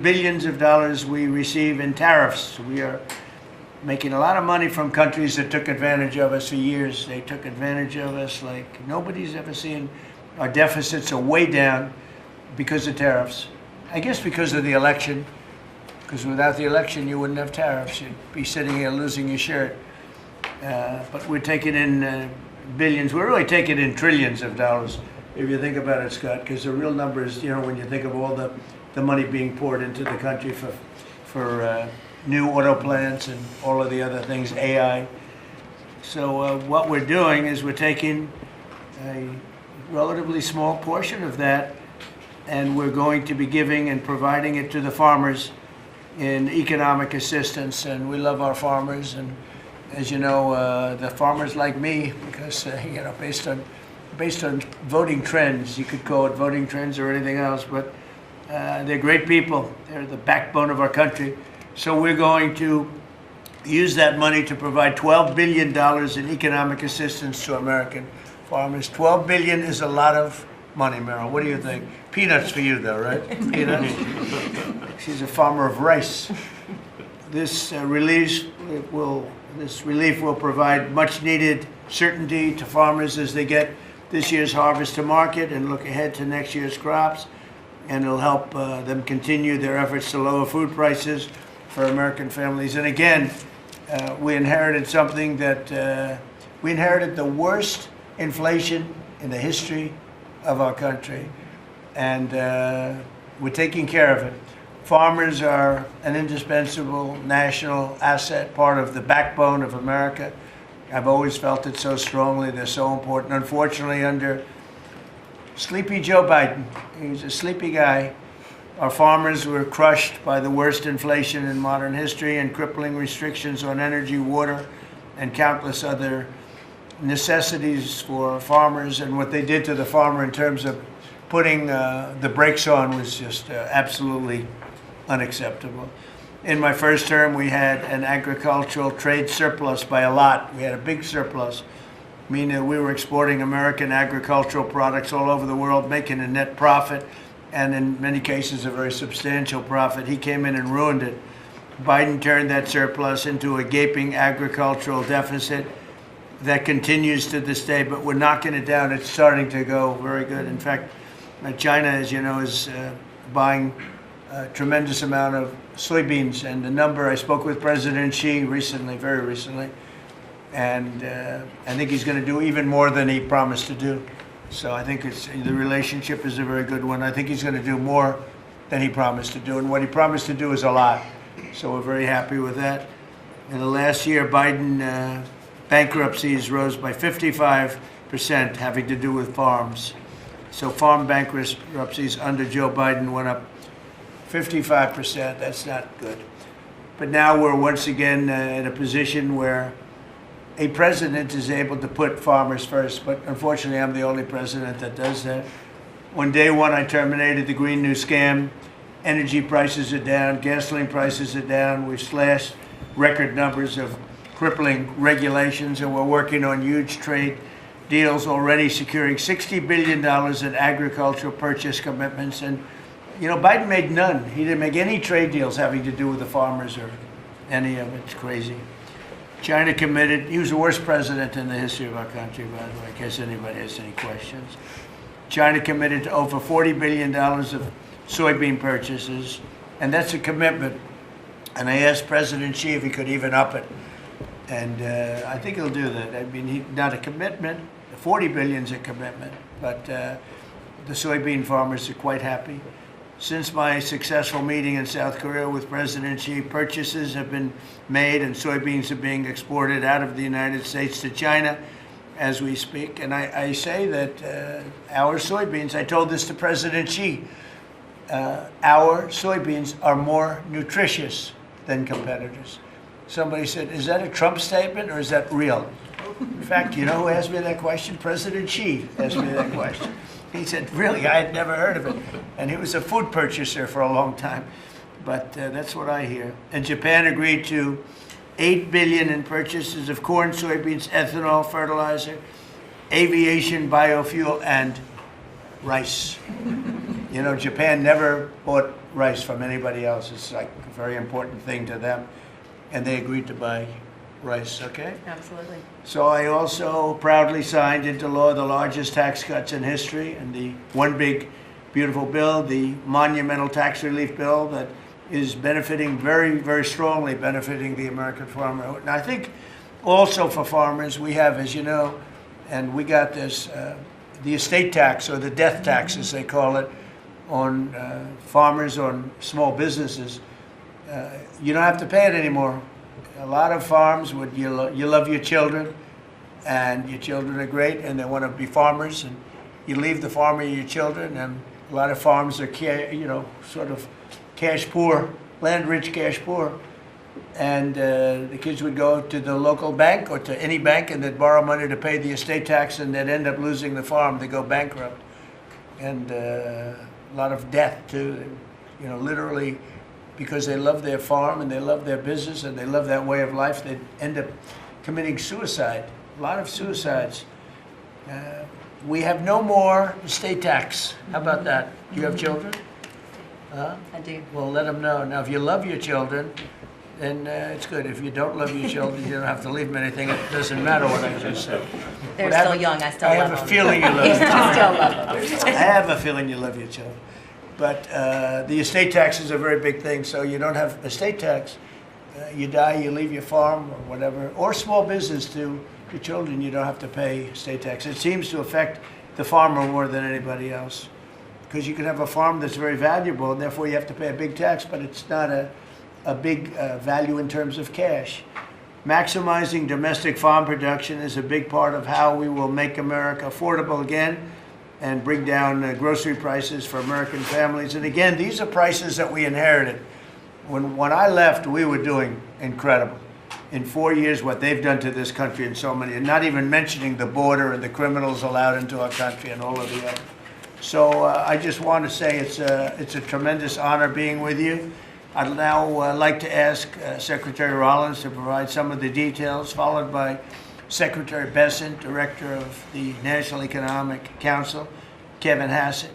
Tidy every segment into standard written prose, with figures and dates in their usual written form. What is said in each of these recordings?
billions of dollars we receive in tariffs. We are making a lot of money from countries that took advantage of us for years. They took advantage of us like nobody's ever seen. Our deficits are way down because of tariffs. I guess because of the election, because without the election you wouldn't have tariffs. You'd be sitting here losing your shirt. But we're taking in billions. We're really taking in trillions of dollars, if you think about it, Scott, because the real numbers, when you think of all the money being poured into the country for new auto plants and all of the other things, AI. So what we're doing is we're taking a relatively small portion of that, and we're going to be giving and providing it to the farmers in economic assistance. And we love our farmers, and as you know, the farmers like me, because based on voting trends, you could call it voting trends or anything else, but they're great people. They're the backbone of our country. So we're going to use that money to provide $12 billion in economic assistance to American farmers. $12 billion is a lot of money, Meryl. What do you think? Peanuts for you, though, right? Peanuts. She's a farmer of rice. This relief will provide much-needed certainty to farmers as they get this year's harvest to market and look ahead to next year's crops. And it'll help them continue their efforts to lower food prices for American families. And again, we inherited something that we inherited the worst inflation in the history of our country, and we're taking care of it. Farmers are an indispensable national asset, part of the backbone of America. I've always felt it so strongly. They're so important. Unfortunately, under sleepy Joe Biden, he's a sleepy guy, our farmers were crushed by the worst inflation in modern history and crippling restrictions on energy, water, and countless other necessities for farmers. And what they did to the farmer in terms of putting the brakes on was just absolutely unacceptable. In my first term, we had an agricultural trade surplus by a lot. We had a big surplus, meaning we were exporting American agricultural products all over the world, making a net profit, and in many cases a very substantial profit. He came in and ruined it. Biden turned that surplus into a gaping agricultural deficit that continues to this day, but we're knocking it down. It's starting to go very good. In fact, China, as you know, is buying a tremendous amount of soybeans, and the number, I spoke with President Xi recently, very recently, and I think he's going to do even more than he promised to do. So I think the relationship is a very good one. I think he's going to do more than he promised to do, and what he promised to do is a lot. So we're very happy with that. In the last year, Biden bankruptcies rose by 55%, having to do with farms. So farm bankruptcies under Joe Biden went up 55%. That's not good. But now we're once again in a position where a president is able to put farmers first, but unfortunately I'm the only president that does that. On day one, I terminated the Green New Scam. Energy prices are down, gasoline prices are down. We've slashed record numbers of crippling regulations, and we're working on huge trade deals, already securing $60 billion in agricultural purchase commitments. And Biden made none. He didn't make any trade deals having to do with the farmers or any of it. It's crazy. China committed. He was the worst president in the history of our country, by the way, in case anybody has any questions. China committed to over $40 billion of soybean purchases, and that's a commitment. And I asked President Xi if he could even up it, and I think he'll do that. I mean, not a commitment. The $40 billion is a commitment, but the soybean farmers are quite happy. Since my successful meeting in South Korea with President Xi, purchases have been made and soybeans are being exported out of the United States to China as we speak. And I say that our soybeans, I told this to President Xi, our soybeans are more nutritious than competitors. Somebody said, is that a Trump statement or is that real? In fact, you know who asked me that question? President Xi asked me that question. He said, really, I had never heard of it. And he was a food purchaser for a long time. But that's what I hear. And Japan agreed to $8 billion in purchases of corn, soybeans, ethanol, fertilizer, aviation, biofuel, and rice. You know, Japan never bought rice from anybody else. It's like a very important thing to them. And they agreed to buy rice, okay? Absolutely. So I also proudly signed into law the largest tax cuts in history, and the one big beautiful bill, the monumental tax relief bill that is benefiting very, very strongly, benefiting the American farmer. And I think also for farmers, we have, as you know, and we got this, the estate tax, or the death tax as they call it, on farmers, on small businesses. You don't have to pay it anymore. A lot of farms would, you love your children, and your children are great, and they want to be farmers, and you leave the farm of your children, and a lot of farms are, you know, sort of cash poor, land rich, cash poor, and the kids would go to the local bank or to any bank, and they'd borrow money to pay the estate tax, and they'd end up losing the farm. They go bankrupt, and a lot of death too, you know, literally. Because they love their farm and they love their business and they love that way of life, they end up committing suicide. A lot of suicides. We have no more estate tax. How about that? Do you have children? I do. Well, let them know. Now, if you love your children, then it's good. If you don't love your children, you don't have to leave them anything. It doesn't matter what I just said. They're still young. I still love them. I have a feeling you love them. I still love them. I have a feeling you love your children. But the estate tax is a very big thing, so you don't have estate tax. You die, you leave your farm or whatever, or small business to your children, you don't have to pay estate tax. It seems to affect the farmer more than anybody else, because you can have a farm that's very valuable, and therefore you have to pay a big tax, but it's not a big value in terms of cash. Maximizing domestic farm production is a big part of how we will make America affordable again, and bring down grocery prices for American families. And again, these are prices that we inherited. When I left, we were doing incredible. In 4 years, what they've done to this country in so many, and not even mentioning the border and the criminals allowed into our country and all of the other. So I just want to say it's a tremendous honor being with you. I'd now like to ask Secretary Rollins to provide some of the details, followed by Secretary Bessent, Director of the National Economic Council, Kevin Hassett,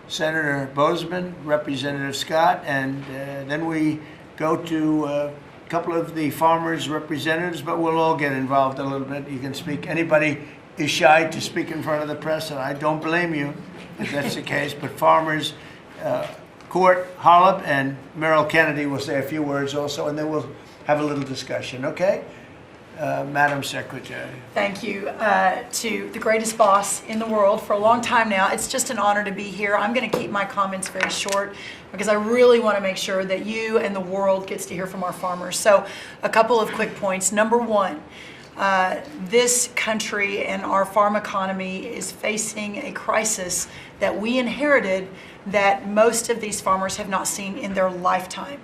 Senator Bozeman, Representative Scott, and then we go to a couple of the farmers' representatives, but we'll all get involved a little bit. You can speak. Anybody is shy to speak in front of the press, and I don't blame you if that's the case, but farmers, Court Holub and Merrill Kennedy will say a few words also, and then we'll have a little discussion, okay? Madam Secretary. Thank you to the greatest boss in the world for a long time now. It's just an honor to be here. I'm going to keep my comments very short because I really want to make sure that you and the world gets to hear from our farmers. So a couple of quick points. Number one, this country and our farm economy is facing a crisis that we inherited that most of these farmers have not seen in their lifetime.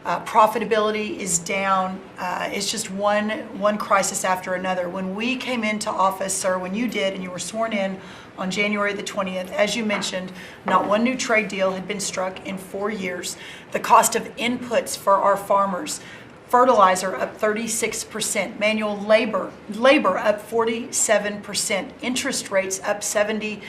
Profitability is down. It's just one crisis after another. When we came into office, or when you did, and you were sworn in on January the 20th, as you mentioned, not one new trade deal had been struck in 4 years. The cost of inputs for our farmers, fertilizer up 36%, manual labor up 47%, interest rates up 73%.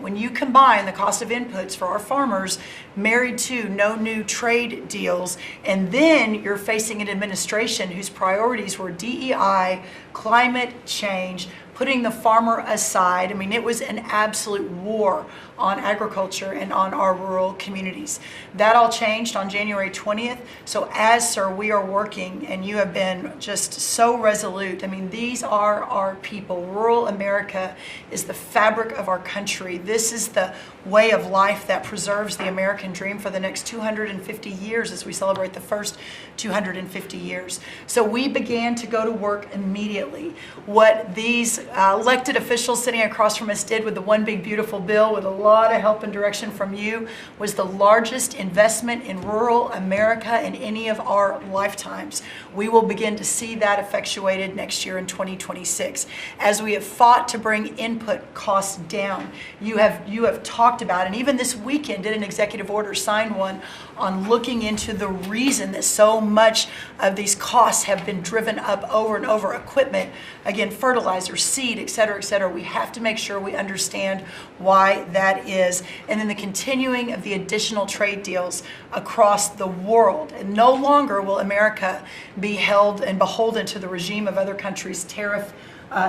When you combine the cost of inputs for our farmers married to no new trade deals, and then you're facing an administration whose priorities were DEI, climate change, putting the farmer aside. I mean, it was an absolute war on agriculture and on our rural communities. That all changed on January 20th. So as, sir, we are working, and you have been just so resolute. I mean, these are our people. Rural America is the fabric of our country. This is the way of life that preserves the American dream for the next 250 years as we celebrate the first 250 years. So we began to go to work immediately. What these elected officials sitting across from us did with the One Big Beautiful Bill, with a lot of help and direction from you, was the largest investment in rural America in any of our lifetimes. We will begin to see that effectuated next year in 2026. As we have fought to bring input costs down, you have talked about, and even this weekend did an executive order, signed one on looking into the reason that so much of these costs have been driven up over and over. Equipment, again, fertilizer, seed, et cetera, et cetera. We have to make sure we understand why that is. And then the continuing of the additional trade deals across the world. And no longer will America be held and beholden to the regime of other countries' tariff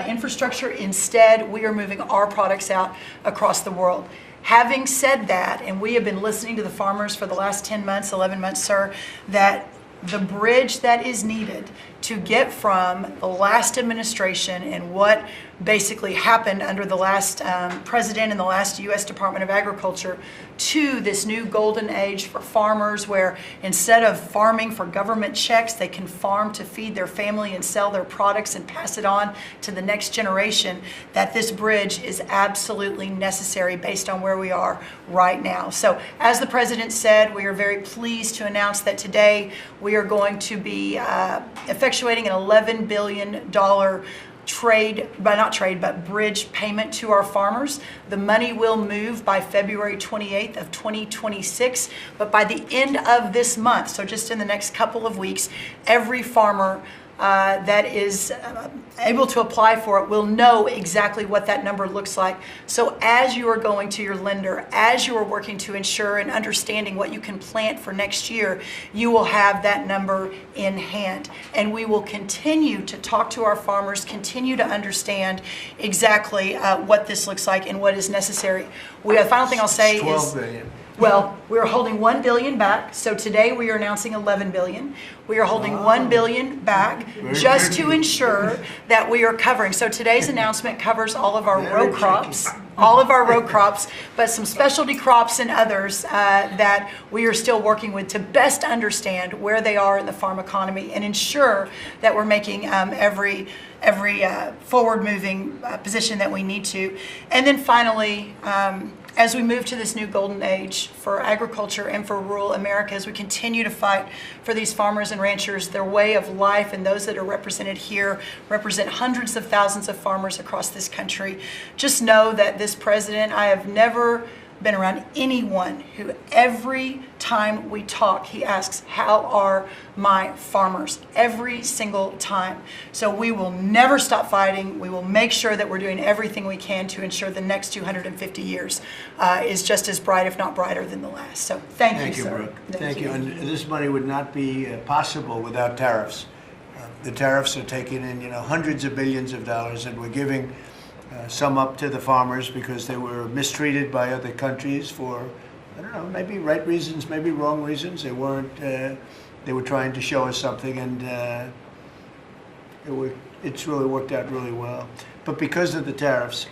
infrastructure. Instead, we are moving our products out across the world. Having said that, and we have been listening to the farmers for the last 10 months, 11 months, sir, that the bridge that is needed to get from the last administration and what basically happened under the last president and the last U.S. Department of Agriculture to this new golden age for farmers, where instead of farming for government checks, they can farm to feed their family and sell their products and pass it on to the next generation, that this bridge is absolutely necessary based on where we are right now. So as the president said, we are very pleased to announce that today we are going to be effectuating an $11 billion bridge payment to our farmers. The money will move by February 28th of 2026, but by the end of this month, so just in the next couple of weeks, every farmer that is able to apply for it will know exactly what that number looks like. So as you are going to your lender, as you are working to ensure and understanding what you can plant for next year, you will have that number in hand. And we will continue to talk to our farmers, continue to understand exactly what this looks like and what is necessary. The final thing I'll say is 12 billion. Well, we're holding $1 billion back. So today we are announcing $11 billion. We are holding $1 billion back just to ensure that we are covering. So today's announcement covers all of our row crops, but some specialty crops and others that we are still working with to best understand where they are in the farm economy and ensure that we're making every forward-moving position that we need to. And then finally, as we move to this new golden age for agriculture and for rural America, as we continue to fight for these farmers and ranchers, their way of life, and those that are represented here represent hundreds of thousands of farmers across this country, just know that this president, I have never been around anyone who every time we talk, he asks, how are my farmers? Every single time. So we will never stop fighting. We will make sure that we're doing everything we can to ensure the next 250 years is just as bright, if not brighter, than the last. So thank you, sir. Brooke. Thank you. And this money would not be possible without tariffs. The tariffs are taking in, hundreds of billions of dollars, and we're giving some up to the farmers because they were mistreated by other countries for, I don't know, maybe right reasons, maybe wrong reasons. They weren't. They were trying to show us something, and it's really worked out really well. But because of the tariffs,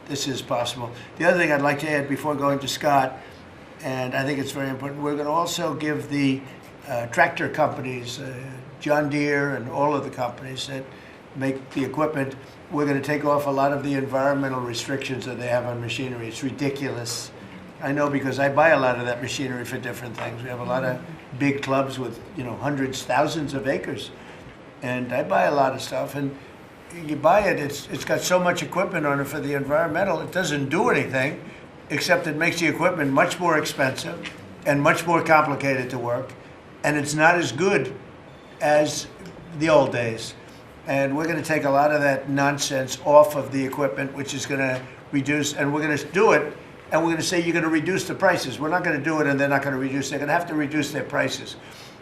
this is possible. The other thing I'd like to add before going to Scott, and I think it's very important, we're going to also give the tractor companies, John Deere and all of the companies that make the equipment, we're going to take off a lot of the environmental restrictions that they have on machinery. It's ridiculous. I know because I buy a lot of that machinery for different things. We have a lot of big clubs with, hundreds, thousands of acres. And I buy a lot of stuff, and you buy it, it's got so much equipment on it for the environmental, it doesn't do anything, except it makes the equipment much more expensive and much more complicated to work. And it's not as good as the old days. And we're going to take a lot of that nonsense off of the equipment, which is going to reduce, and we're going to do it, and we're going to say you're going to reduce the prices. We're not going to do it and they're not going to reduce. They're going to have to reduce their prices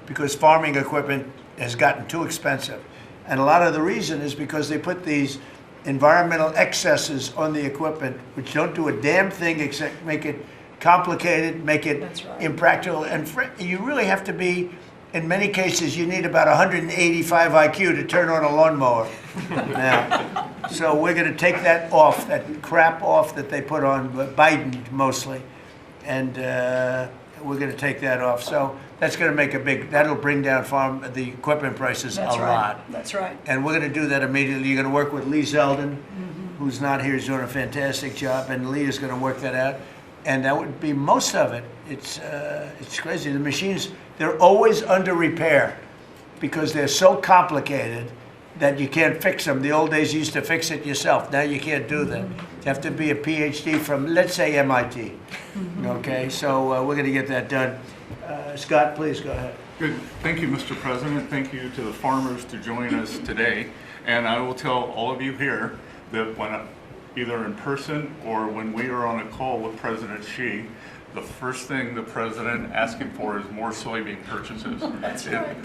because farming equipment has gotten too expensive. And a lot of the reason is because they put these environmental excesses on the equipment, which don't do a damn thing except make it complicated, make it impractical. And you really have to be, in many cases, you need about 185 IQ to turn on a lawnmower. Now, so we're going to take that off, that crap off that they put on Biden mostly, and we're going to take that off. So that's going to make that'll bring down the equipment prices a lot. That's right. And we're going to do that immediately. You're going to work with Lee Zeldin, who's not here, is doing a fantastic job, and Lee is going to work that out. And that would be most of it. It's crazy. The machines, they're always under repair because they're so complicated that you can't fix them. The old days you used to fix it yourself. Now you can't do that. You have to be a PhD from, let's say, MIT. Okay, so we're going to get that done. Scott, please go ahead. Good. Thank you, Mr. President. Thank you to the farmers to join us today. And I will tell all of you here that when either in person or when we are on a call with President Xi, the first thing the president asking for is more soybean purchases. That's right.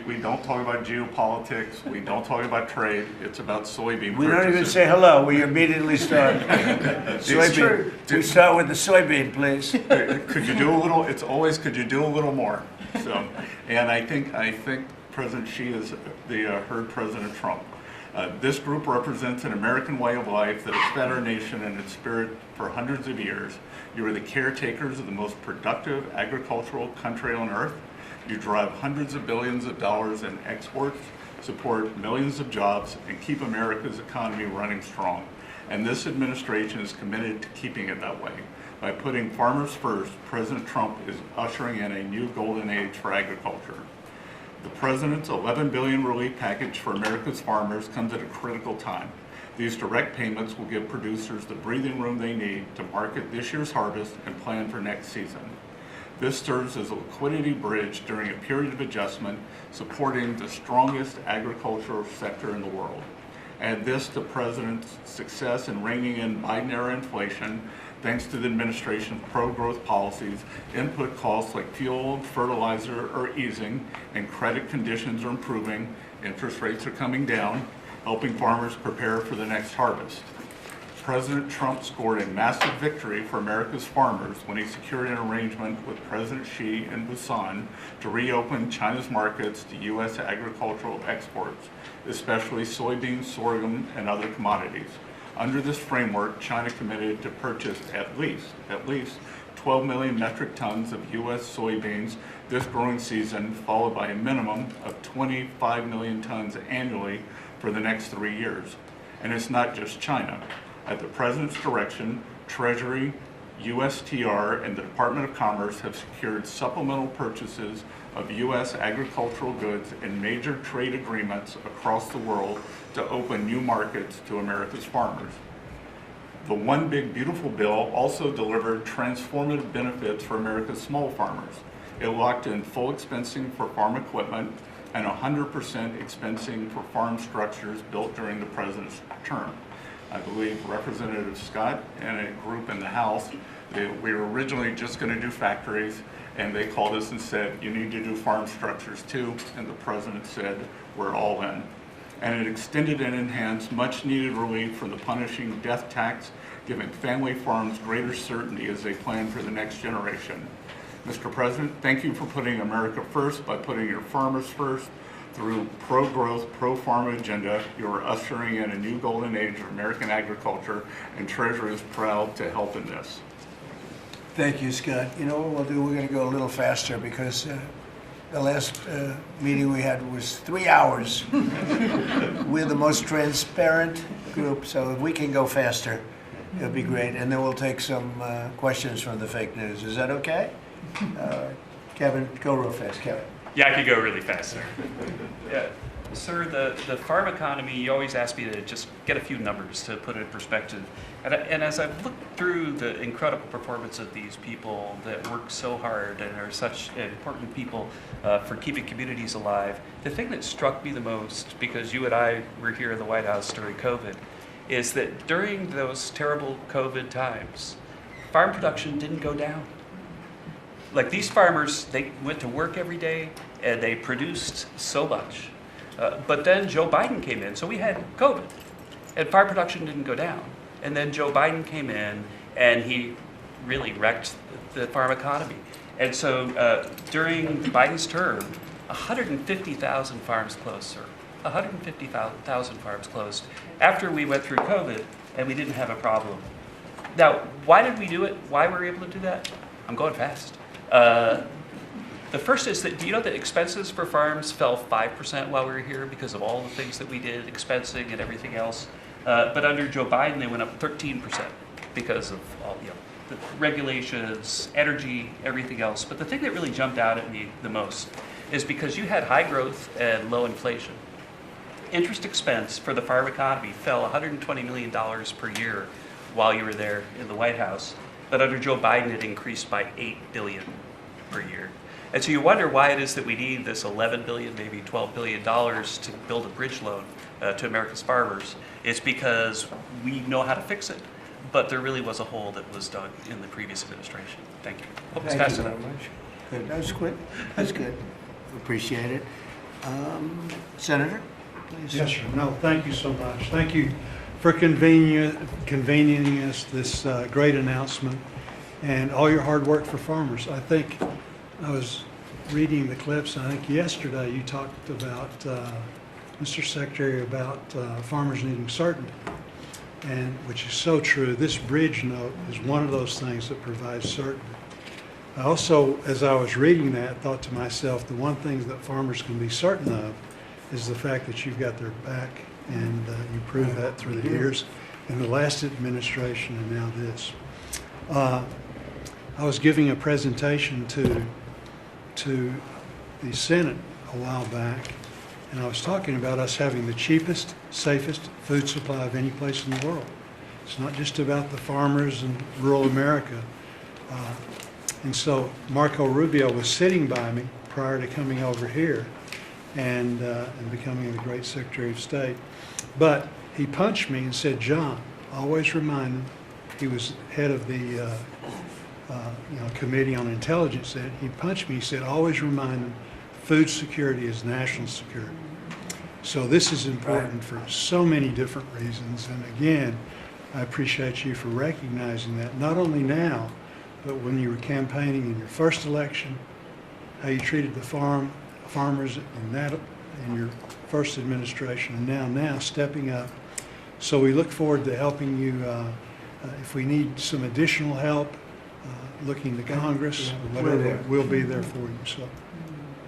We don't talk about geopolitics. We don't talk about trade. It's about soybean We purchases. don't even say hello. We immediately start. Soybean. true. We start with the soybean, please. Could you do a little? It's always could you do a little more? So, and I think President Xi has heard President Trump. This group represents an American way of life that has fed our nation and its spirit for hundreds of years. You are the caretakers of the most productive agricultural country on earth. You drive hundreds of billions of dollars in exports, support millions of jobs, and keep America's economy running strong. And this administration is committed to keeping it that way. By putting farmers first, President Trump is ushering in a new golden age for agriculture. The President's $11 billion relief package for America's farmers comes at a critical time. These direct payments will give producers the breathing room they need to market this year's harvest and plan for next season. This serves as a liquidity bridge during a period of adjustment, supporting the strongest agricultural sector in the world. Add this to President's success in reining in Biden-era inflation. Thanks to the administration's pro-growth policies, input costs like fuel and fertilizer are easing, and credit conditions are improving. Interest rates are coming down, helping farmers prepare for the next harvest. President Trump scored a massive victory for America's farmers when he secured an arrangement with President Xi in Busan to reopen China's markets to U.S. agricultural exports, especially soybeans, sorghum, and other commodities. Under this framework, China committed to purchase at least 12 million metric tons of U.S. soybeans this growing season, followed by a minimum of 25 million tons annually for the next 3 years. And it's not just China. At the President's direction, Treasury, USTR, and the Department of Commerce have secured supplemental purchases of U.S. agricultural goods in major trade agreements across the world to open new markets to America's farmers. The One Big Beautiful Bill also delivered transformative benefits for America's small farmers. It locked in full expensing for farm equipment and 100% expensing for farm structures built during the President's term. I believe Representative Scott and a group in the House, we were originally just going to do factories, and they called us and said, you need to do farm structures too, and the President said, we're all in. And it extended and enhanced much needed relief from the punishing death tax, giving family farms greater certainty as they plan for the next generation. Mr. President, thank you for putting America first by putting your farmers first. Through pro-growth, pro-farm agenda, you are ushering in a new golden age of American agriculture, and Treasury is proud to help in this. Thank you, Scott. You know what we'll do? We're going to go a little faster because the last meeting we had was 3 hours. We're the most transparent group, so if we can go faster, it'll be great. And then we'll take some questions from the fake news. Is that okay? Kevin, go real fast, Kevin. Yeah, I could go really fast, sir. Yeah. Sir, the farm economy, you always ask me to just get a few numbers to put it in perspective. And as I've looked through the incredible performance of these people that work so hard and are such important people for keeping communities alive, the thing that struck me the most, because you and I were here in the White House during COVID, is that during those terrible COVID times, farm production didn't go down. Like these farmers, they went to work every day and they produced so much. But then Joe Biden came in, so we had COVID, and farm production didn't go down. And then Joe Biden came in, and he really wrecked the farm economy. And so during Biden's term, 150,000 farms closed, sir. 150,000 farms closed after we went through COVID, and we didn't have a problem. Now, why did we do it? Why were we able to do that? I'm going fast. The first is that, do you know that expenses for farms fell 5% while we were here because of all the things that we did, expensing and everything else? But under Joe Biden, they went up 13% because of all the regulations, energy, everything else. But the thing that really jumped out at me the most is because you had high growth and low inflation. Interest expense for the farm economy fell $120 million per year while you were there in the White House. But under Joe Biden, it increased by $8 billion per year. And so you wonder why it is that we need this $11 billion, maybe $12 billion to build a bridge loan to America's farmers. It's because we know how to fix it, but there really was a hole that was dug in the previous administration. Thank you. Hope it's Thank fast you enough. very much. Good, that's good. That's good. Appreciate it. Senator, please. Yes, sir. No, thank you so much. Thank you for convening us this great announcement and all your hard work for farmers. I think I was reading the clips, and I think yesterday you talked about, Mr. Secretary, about farmers needing certainty, and which is so true. This bridge note is one of those things that provides certainty. I also, as I was reading that, thought to myself, the one thing that farmers can be certain of is the fact that you've got their back, and you proved that through the years, in the last administration and now this. I was giving a presentation to the Senate a while back, and I was talking about us having the cheapest, safest food supply of any place in the world. It's not just about the farmers in rural America. And so Marco Rubio was sitting by me prior to coming over here and becoming the great Secretary of State. But he punched me and said, "John, always remind him," he was head of the Committee on Intelligence. He punched me, he said, "Always remind them, food security is national security." So this is important for so many different reasons. And again, I appreciate you for recognizing that, not only now, but when you were campaigning in your first election, how you treated the farmers in your first administration, and now stepping up. So we look forward to helping you. If we need some additional help, looking to Congress or whatever, we'll be there for you. So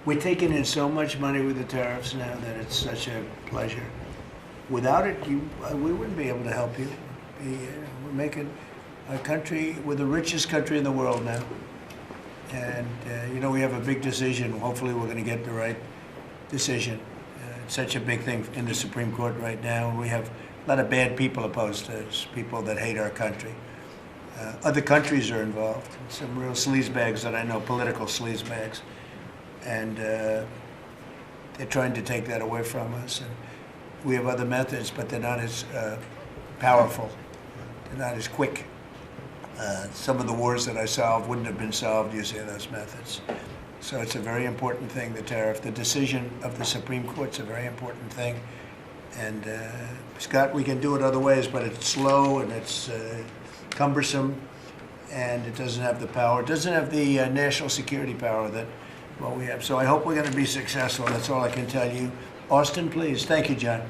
We're taking in so much money with the tariffs now that it's such a pleasure. Without it, we wouldn't be able to help you. We're making our country, we're the richest country in the world now. And, we have a big decision. Hopefully we're going to get the right decision. It's such a big thing in the Supreme Court right now. We have a lot of bad people opposed to us, people that hate our country. Other countries are involved, some real sleazebags that I know, political sleazebags. And they're trying to take that away from us. And we have other methods, but they're not as powerful. They're not as quick. Some of the wars that I solved wouldn't have been solved using those methods. So it's a very important thing, the tariff. The decision of the Supreme Court's a very important thing. And Scott, we can do it other ways, but it's slow and it's cumbersome, and it doesn't have the power. It doesn't have the national security power that we have. So I hope we're going to be successful. That's all I can tell you. Austin, please. Thank you, John.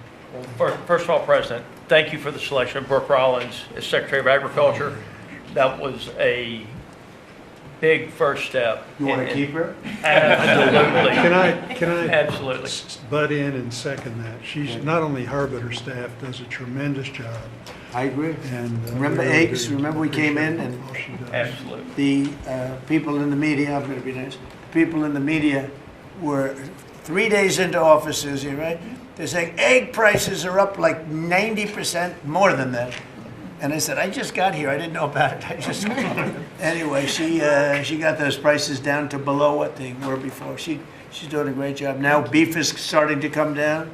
Well, first of all, President, thank you for the selection of Brooke Rollins as Secretary of Agriculture. That was a big first step. You want to keep her? Absolutely. Can I Absolutely. butt in and second that? She's not only her, but her staff does a tremendous job. I agree. And Remember we really eggs? do Remember we came in and all she does. Absolutely. the people in the media, I'm going to be nice, people in the media were 3 days into office, Susie, right? They're saying egg prices are up like 90%, more than that. And I said, I just got here. I didn't know about it. Anyway, she got those prices down to below what they were before. She's doing a great job. Now beef is starting to come down,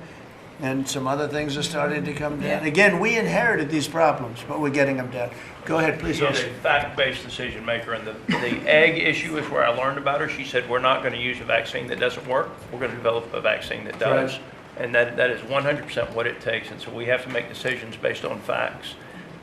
and some other things are starting to come down. Again, we inherited these problems, but we're getting them down. Go ahead, please. She's a fact-based decision maker, and the egg issue is where I learned about her. She said, we're not going to use a vaccine that doesn't work. We're going to develop a vaccine that does. Right. And that is 100% what it takes. And so we have to make decisions based on facts.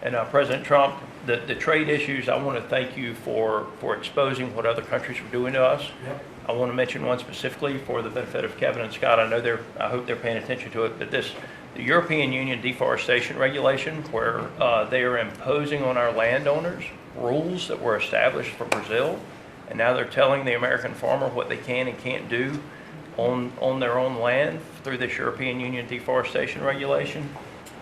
And President Trump, the trade issues, I want to thank you for exposing what other countries are doing to us. Yep. I want to mention one specifically for the benefit of Kevin and Scott. I hope they're paying attention to it, but the European Union deforestation regulation, where they are imposing on our landowners rules that were established for Brazil, and now they're telling the American farmer what they can and can't do on their own land through this European Union deforestation regulation.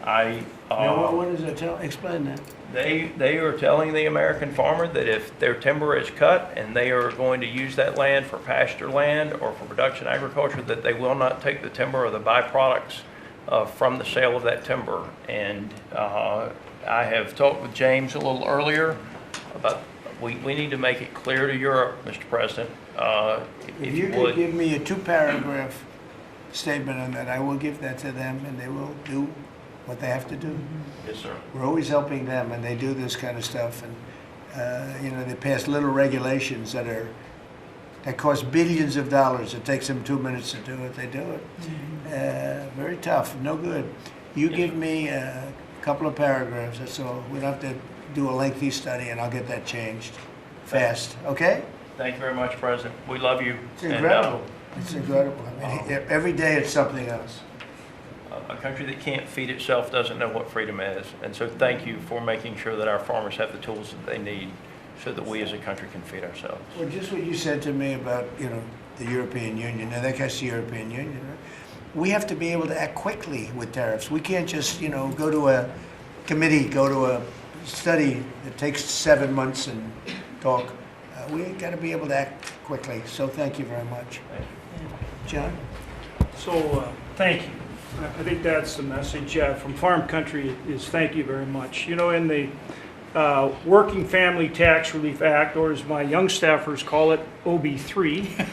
Now, what is it? Explain that. They are telling the American farmer that if their timber is cut and they are going to use that land for pasture land or for production agriculture, that they will not take the timber or the byproducts from the sale of that timber. And I have talked with James a little earlier about we need to make it clear to Europe, Mr. President, If you could give me a 2-paragraph statement on that, I will give that to them, and they will do what they have to do. Yes, sir. We're always helping them, and they do this kind of stuff, and they pass little regulations that cost billions of dollars. It takes them 2 minutes to do it. They do it. Very tough, no good. You give me a couple of paragraphs. That's all. We don't have to do a lengthy study, and I'll get that changed fast. Okay? Thank you very much, President. We love you. It's incredible. It's incredible. I mean, every day it's something else. A country that can't feed itself doesn't know what freedom is. And so thank you for making sure that our farmers have the tools that they need so that we as a country can feed ourselves. Well, just what you said to me about, the European Union, and that guy's the European Union, right? We have to be able to act quickly with tariffs. We can't just, go to a committee, go to a study that takes 7 months and talk. We got to be able to act quickly. So thank you very much. Thank you. John? So, thank you. I think that's the message from Farm Country is thank you very much. In the Working Family Tax Relief Act, or as my young staffers call it, OB3,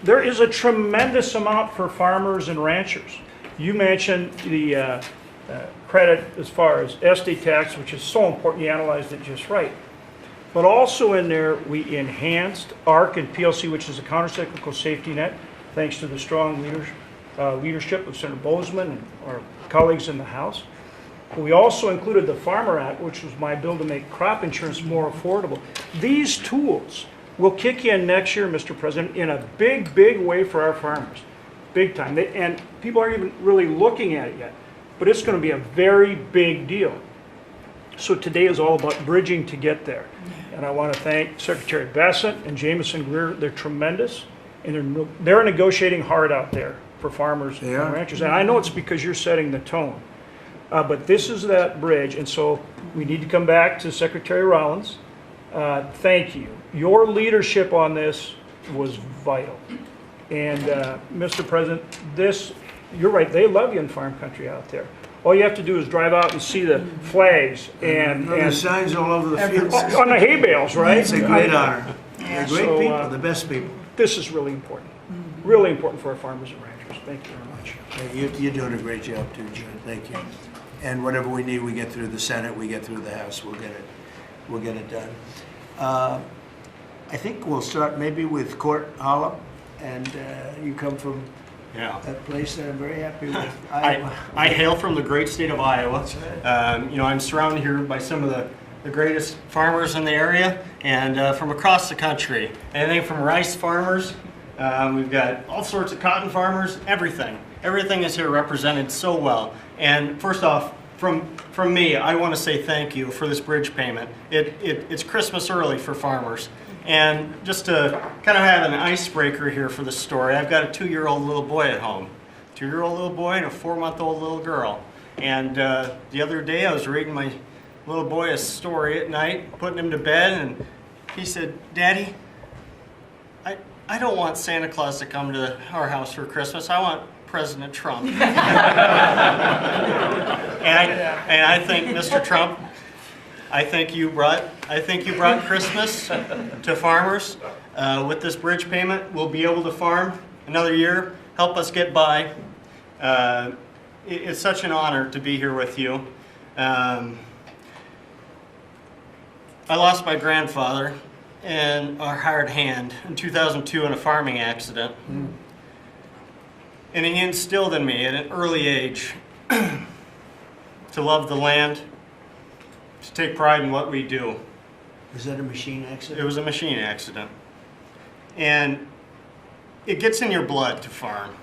there is a tremendous amount for farmers and ranchers. You mentioned the credit as far as estate tax, which is so important. You analyzed it just right. But also in there, we enhanced ARC and PLC, which is a countercyclical safety net, thanks to the strong leadership of Senator Bozeman and our colleagues in the House. We also included the Farmer Act, which was my bill to make crop insurance more affordable. These tools will kick in next year, Mr. President, in a big, big way for our farmers. Big time. And people aren't even really looking at it yet. But it's going to be a very big deal. So today is all about bridging to get there. And I want to thank Secretary Bassett and Jameson Greer. They're tremendous. And they're negotiating hard out there for farmers and ranchers. And I know it's because you're setting the tone. But this is that bridge. And so we need to come back to Secretary Rollins. Thank you. Your leadership on this was vital. And Mr. President, you're right, they love you in Farm Country out there. All you have to do is drive out and see the flags and the signs all over the fields. On the hay bales, right? It's a great honor. They're great So, people, the best people. This is really important. Really important for our farmers and ranchers. Thank you very much. Hey, you're doing a great job too, John. Thank you. And whatever we need, we get through the Senate, we get through the House, we'll get it done. I think we'll start maybe with Court Hollow, and you come from that place that I'm very happy with. I hail from the great state of Iowa. I'm surrounded here by some of the greatest farmers in the area and from across the country. Anything from rice farmers, we've got all sorts of cotton farmers, everything. Everything is here represented so well. And first off, from me, I want to say thank you for this bridge payment. It's Christmas early for farmers. And just to kind of have an icebreaker here for the story, I've got a 2-year-old little boy at home. 2-year-old little boy and a 4-month-old little girl. And the other day I was reading my little boy a story at night, putting him to bed, and he said, "Daddy, I don't want Santa Claus to come to our house for Christmas. I want President Trump." And I think, Mr. Trump, I think you brought Christmas to farmers with this bridge payment. We'll be able to farm another year, help us get by. It's such an honor to be here with you. I lost my grandfather and a hard hand in 2002 in a farming accident. And he instilled in me at an early age to love the land, to take pride in what we do. Was that a machine accident? It was a machine accident. And it gets in your blood to farm.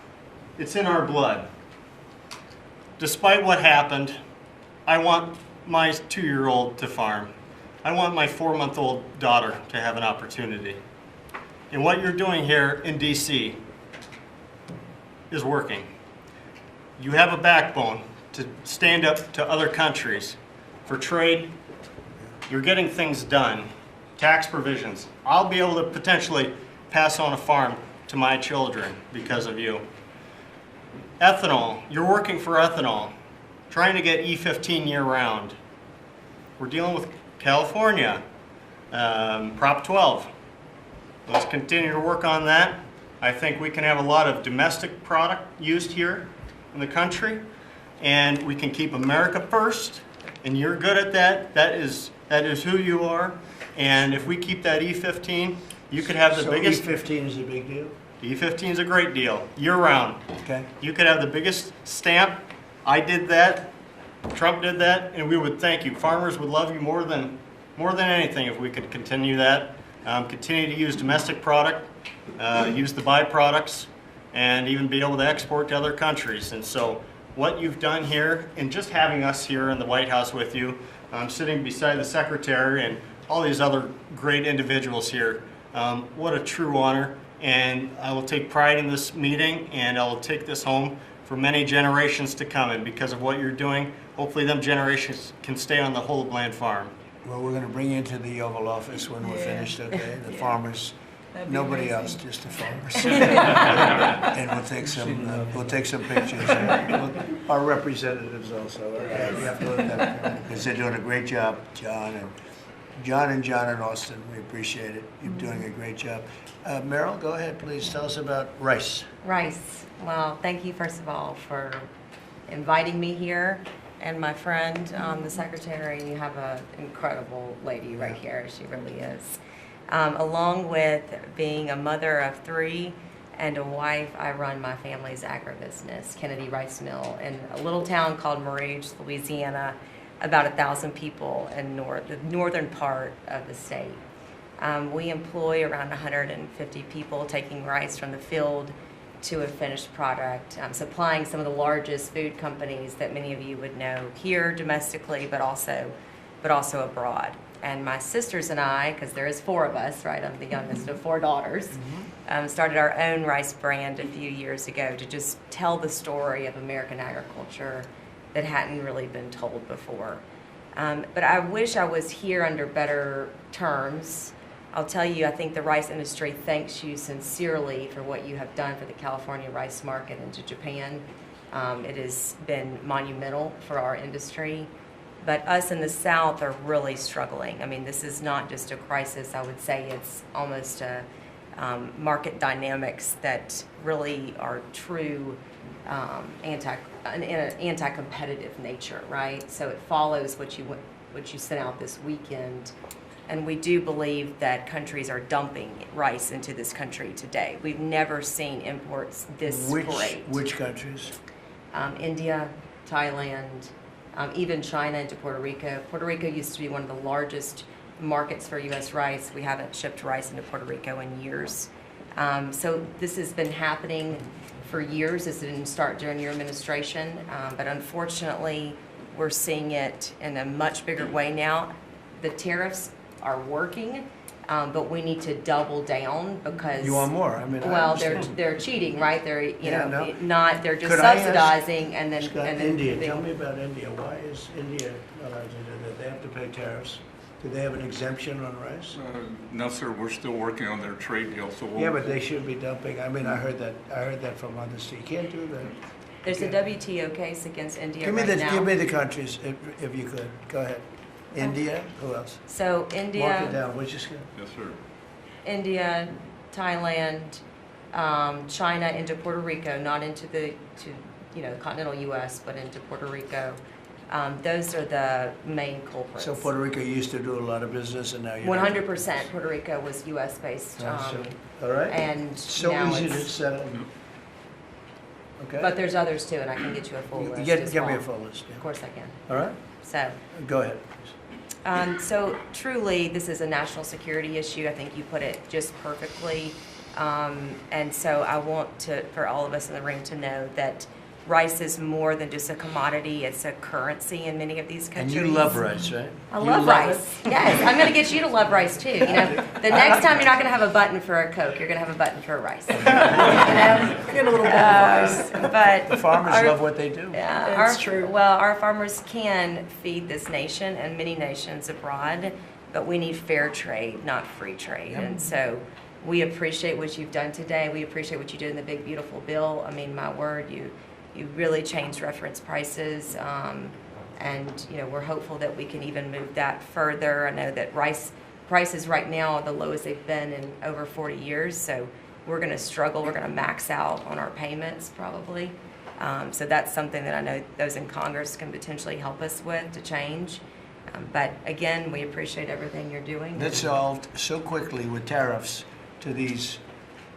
It's in our blood. Despite what happened, I want my 2-year-old to farm. I want my 4-month-old daughter to have an opportunity. And what you're doing here in DC is working. You have a backbone to stand up to other countries for trade. You're getting things done. Tax provisions. I'll be able to potentially pass on a farm to my children because of you. Ethanol. You're working for ethanol. Trying to get E15 year-round. We're dealing with California, Prop 12. Let's continue to work on that. I think we can have a lot of domestic product used here in the country, and we can keep America first, and you're good at that. That is who you are. And if we keep that E15, you could have the biggest. E15 is a big deal? E15 is a great deal, year-round. Okay. You could have the biggest stamp. I did that, Trump did that, and we would thank you. Farmers would love you more than anything if we could continue that. Continue to use domestic product, use the byproducts, and even be able to export to other countries. And so what you've done here, and just having us here in the White House with you, sitting beside the Secretary and all these other great individuals here, what a true honor. And I will take pride in this meeting, and I will take this home for many generations to come. And because of what you're doing, hopefully them generations can stay on the whole Bland farm. Well, we're going to bring you into the Oval Office when we're finished, okay? The farmers, That'd be nobody amazing. else, just the farmers. And we'll take some pictures. Our representatives also, okay? We have to look at that, because they're doing a great job, John and Austin. We appreciate it. You're doing a great job. Meryl, go ahead, please. Tell us about rice. Rice. Well, thank you, first of all, for inviting me here. And my friend, the secretary, you have an incredible lady right here. She really is. Along with being a mother of 3 and a wife, I run my family's agribusiness, Kennedy Rice Mill, in a little town called Marouge, Louisiana, about 1,000 people in the northern part of the state. We employ around 150 people, taking rice from the field to a finished product, supplying some of the largest food companies that many of you would know here domestically, but also abroad. And my sisters and I, because there is 4 of us, right? I'm the youngest of 4 daughters, started our own rice brand a few years ago to just tell the story of American agriculture that hadn't really been told before. But I wish I was here under better terms. I'll tell you, I think the rice industry thanks you sincerely for what you have done for the California rice market into Japan. It has been monumental for our industry. But us in the South are really struggling. I mean, this is not just a crisis. I would say it's almost a market dynamics that really are true in an anti-competitive nature, right? So it follows what you sent out this weekend. And we do believe that countries are dumping rice into this country today. We've never seen imports this great. Which countries? India, Thailand, even China into Puerto Rico. Puerto Rico used to be one of the largest markets for U.S. rice. We haven't shipped rice into Puerto Rico in years. So this has been happening for years. This didn't start during your administration, but unfortunately, we're seeing it in a much bigger way now. The tariffs are working, but we need to double down because You want more? I mean, well, I understand. they're cheating, right? They're Yeah, no. not. They're just Could I ask- subsidizing and then Scott, and then India, they- tell me about India. Why is India allowed to do that? They have to pay tariffs. Do they have an exemption on rice? No, sir, we're still working on their trade deal, so we'll. Yeah, but they should be dumping. I mean, I heard that from others. You can't do that. There's Okay. a WTO case against India Give me right the now. give me the countries if you could. Go ahead. India. Who else? So Mark it India, down. Which is good. Yes, sir. India, Thailand, China into Puerto Rico, not into the continental U.S., but into Puerto Rico. Those are the main culprits. So Puerto Rico used to do a lot of business, and now you're 100% Puerto Rico was U.S. based, all right. and So now easy to it's. settle. Okay. But there's others too, and I can get you a full list. Give as me well. a full list. Yeah. Of course I can. All right. So. Go ahead. So truly, this is a national security issue. I think you put it just perfectly. And so I want for all of us in the room to know that rice is more than just a commodity. It's a currency in many of these And countries. you love rice, right? I You love love rice. Yes, I'm going to get you to love rice too. The next time you're not going to have a button for a Coke, you're going to have a button for a rice. Get a little bit of rice. But The farmers our- love what they do. yeah, It's true. Well, our farmers can feed this nation and many nations abroad, but we need fair trade, not free trade. And so we appreciate what you've done today. We appreciate what you did in the big, beautiful bill. I mean, my word, you really changed reference prices. And, we're hopeful that we can even move that further. I know that rice prices right now are the lowest they've been in over 40 years, so we're going to struggle. We're going to max out on our payments probably. So that's something that I know those in Congress can potentially help us with to change. But again, we appreciate everything you're doing. That's solved so quickly with tariffs to these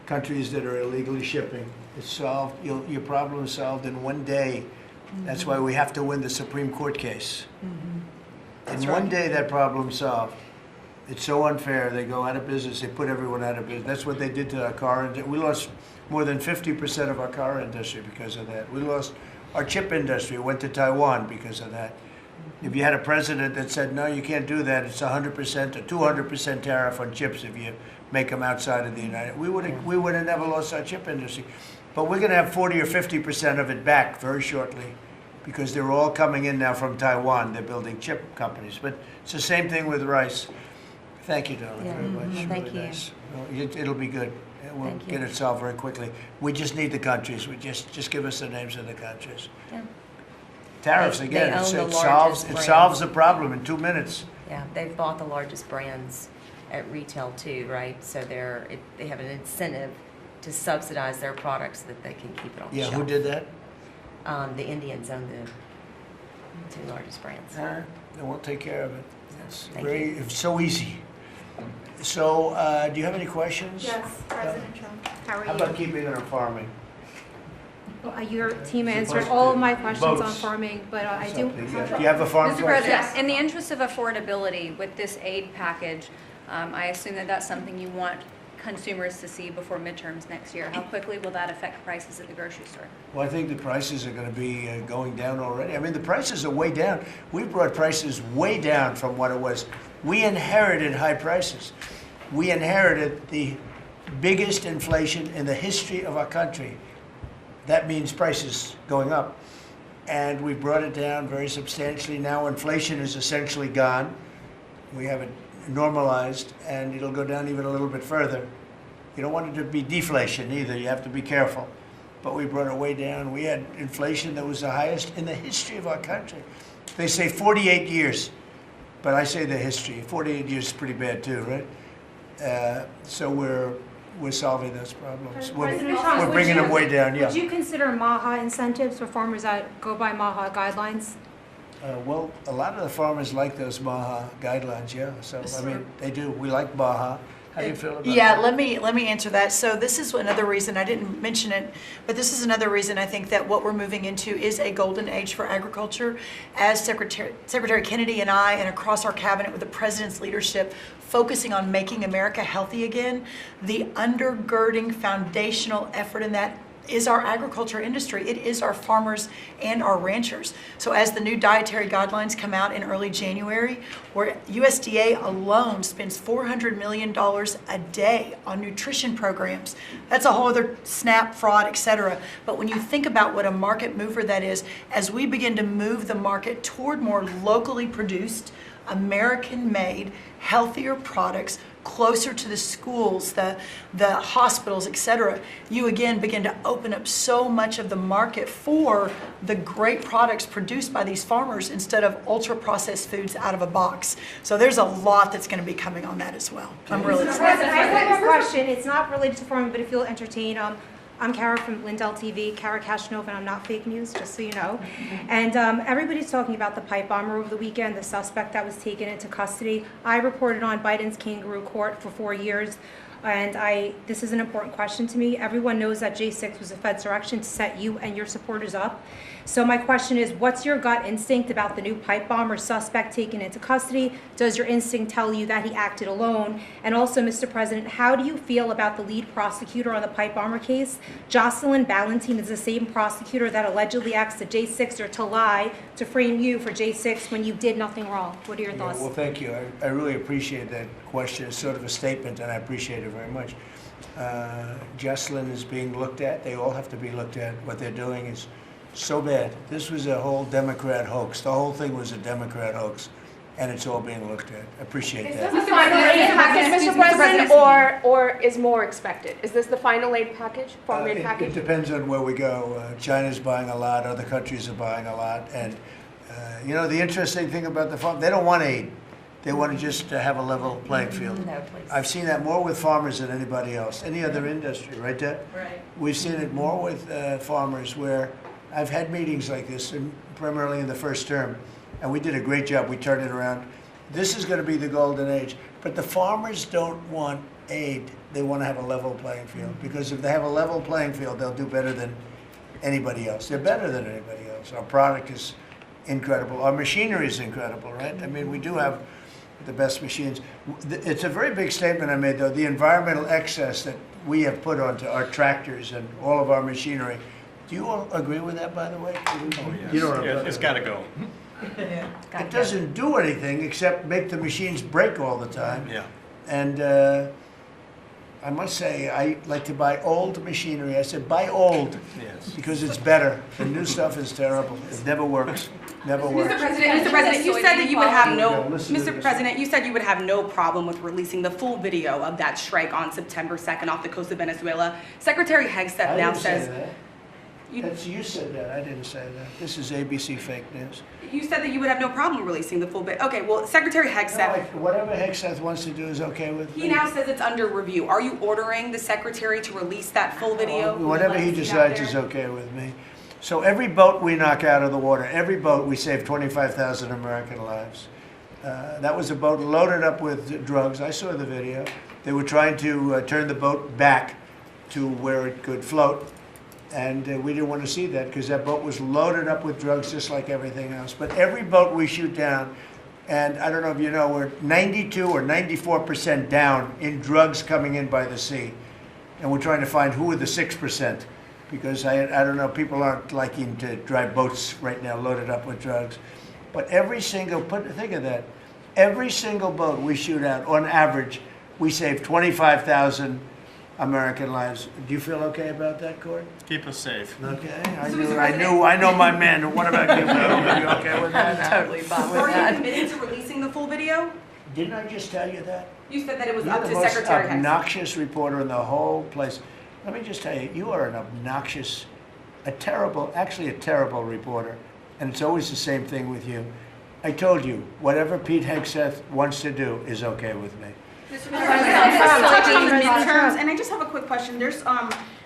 countries that are illegally shipping. It's solved, your problem is solved in one day. That's why we have to win the Supreme Court case. In one day, that problem's solved. It's so unfair. They go out of business. They put everyone out of business. That's what they did to our car industry. We lost more than 50% of our car industry because of that. We lost our chip industry. It went to Taiwan because of that. If you had a president that said, no, you can't do that, it's 100% or 200% tariff on chips if you make them outside of the United, we would have never lost our chip industry. But we're going to have 40 or 50% of it back very shortly because they're all coming in now from Taiwan. They're building chip companies. But it's the same thing with rice. Thank you, darling, very much. Thank Really you. nice. Well, it'll be good. We'll Thank you. get it solved very quickly. We just need the countries. We just give us the names of the countries. Yeah. Tariffs, They again, own the it largest solves the brands. problem in 2 minutes. Yeah, they've bought the largest brands at retail too, right? So they have an incentive to subsidize their products so that they can keep it on the Yeah, shelf. who did that? The Indians own the 2 largest brands. And we'll take care of it. It's Thank it's so easy. So, do you have any questions? Yes, President Trump. How are How you? about keeping it on farming? Well, your team answered Supposed all to of my questions on votes. farming, but I do. Something. Do you have a farm Mr. question? President, in the interest of affordability with this aid package, I assume that that's something you want consumers to see before midterms next year. How quickly will that affect prices at the grocery store? Well, I think the prices are going to be going down already. I mean, the prices are way down. We brought prices way down from what it was. We inherited high prices. We inherited the biggest inflation in the history of our country. That means prices going up. And we brought it down very substantially. Now inflation is essentially gone. We have it normalized, and it'll go down even a little bit further. You don't want it to be deflation either. You have to be careful. But we brought it way down. We had inflation that was the highest in the history of our country. They say 48 years, but I say the history. 48 years is pretty bad too, right? So we're solving those problems. President Trump, We're bringing them way down, yeah. Would you consider MAHA incentives for farmers that go by MAHA guidelines? Well, a lot of the farmers like those MAHA guidelines, yeah. So, Yes, I sir. mean, they do. We like MAHA. How do you feel about Yeah, that? let me answer that. So this is another reason, I didn't mention it, but this is another reason I think that what we're moving into is a golden age for agriculture. As Secretary Kennedy and I, and across our cabinet with the president's leadership, focusing on making America healthy again, the undergirding foundational effort in that is our agriculture industry. It is our farmers and our ranchers. So as the new dietary guidelines come out in early January, where USDA alone spends $400 million a day on nutrition programs, that's a whole other SNAP, fraud, et cetera. But when you think about what a market mover that is, as we begin to move the market toward more locally produced, American-made, healthier products closer to the schools, the hospitals, et cetera, you again begin to open up so much of the market for the great products produced by these farmers instead of ultra-processed foods out of a box. So there's a lot that's going to be coming on that as well. I'm really excited. President, I have one more question. It's not related to farming, but if you'll entertain, I'm Kara from Lindell TV, Kara Kashnov, and I'm not fake news, just so you know. And everybody's talking about the pipe bomber over the weekend, the suspect that was taken into custody. I reported on Biden's kangaroo court for 4 years, and this is an important question to me. Everyone knows that J6 was a Fed's direction to set you and your supporters up. So my question is, what's your gut instinct about the new pipe bomber suspect taken into custody? Does your instinct tell you that he acted alone? And also, Mr. President, how do you feel about the lead prosecutor on the pipe bomber case? Jocelyn Ballantine is the same prosecutor that allegedly asked the J6er to lie to frame you for J6 when you did nothing wrong. What are your thoughts? Well, thank you. I really appreciate that question. It's sort of a statement, and I appreciate it very much. Jocelyn is being looked at. They all have to be looked at. What they're doing is so bad. This was a whole Democrat hoax. The whole thing was a Democrat hoax, and it's all being looked at. I appreciate Is that. this the final aid package, Mr. President, or is more expected? Is this the final aid package, farm aid It package? depends on where we go. China's buying a lot. Other countries are buying a lot. And, you know, the interesting thing about the farm, they don't want aid. They want to just have a level playing field. No, please. I've seen that more with farmers than anybody else, any other industry, right, Deb? Right. We've seen it more with farmers where I've had meetings like this, and primarily in the first term, and we did a great job. We turned it around. This is going to be the golden age. But the farmers don't want aid. They want to have a level playing field, because if they have a level playing field, they'll do better than anybody else. They're better than anybody else. Our product is incredible. Our machinery is incredible, right? I mean, we do have the best machines. It's a very big statement I made, though. The environmental excess that we have put onto our tractors and all of our machinery. Do you all agree with that, by the way? You don't know. It's got to go. It doesn't do anything except make the machines break all the time. Yeah. And I must say, I like to buy old machinery. I said, buy old, Yes. because it's better. The new stuff is terrible. It never works. Never works. Mr. President, you said that you would have no, Listen to Mr. this. President, you said you would have no problem with releasing the full video of that strike on September 2nd off the coast of Venezuela. Secretary Hegseth I now didn't say says, that. You said that. I didn't say that. This is ABC fake news. you said that you would have no problem releasing the full bit. Okay, well, Secretary No, Hegseth, whatever Hegseth wants to do is okay with me. he now says it's under review. Are you ordering the secretary to release that full video? Whatever he decides is okay with me. So every boat we knock out of the water, every boat, we save 25,000 American lives. That was a boat loaded up with drugs. I saw the video. They were trying to turn the boat back to where it could float. And we didn't want to see that, because that boat was loaded up with drugs just like everything else. But every boat we shoot down, and I don't know if you know, we're 92 or 94% down in drugs coming in by the sea. And we're trying to find who are the 6%, because I don't know, people aren't liking to drive boats right now loaded up with drugs. But every single, think of that, every single boat we shoot out, on average, we save 25,000 American lives. Do you feel okay about that, Court? Keep us safe. Okay, I know my man. What about you? Are you okay with that? Totally fine with Are you that. committed to releasing the full video? Didn't I just tell you that? You said that it was You're up the to most Secretary Hegseth. obnoxious reporter in the whole place. Let me just tell you, you are an obnoxious, actually a terrible reporter. And it's always the same thing with you. I told you, whatever Pete Hegseth wants to do is okay with me. Touching on the President midterms, Trump. and I just have a quick question. There's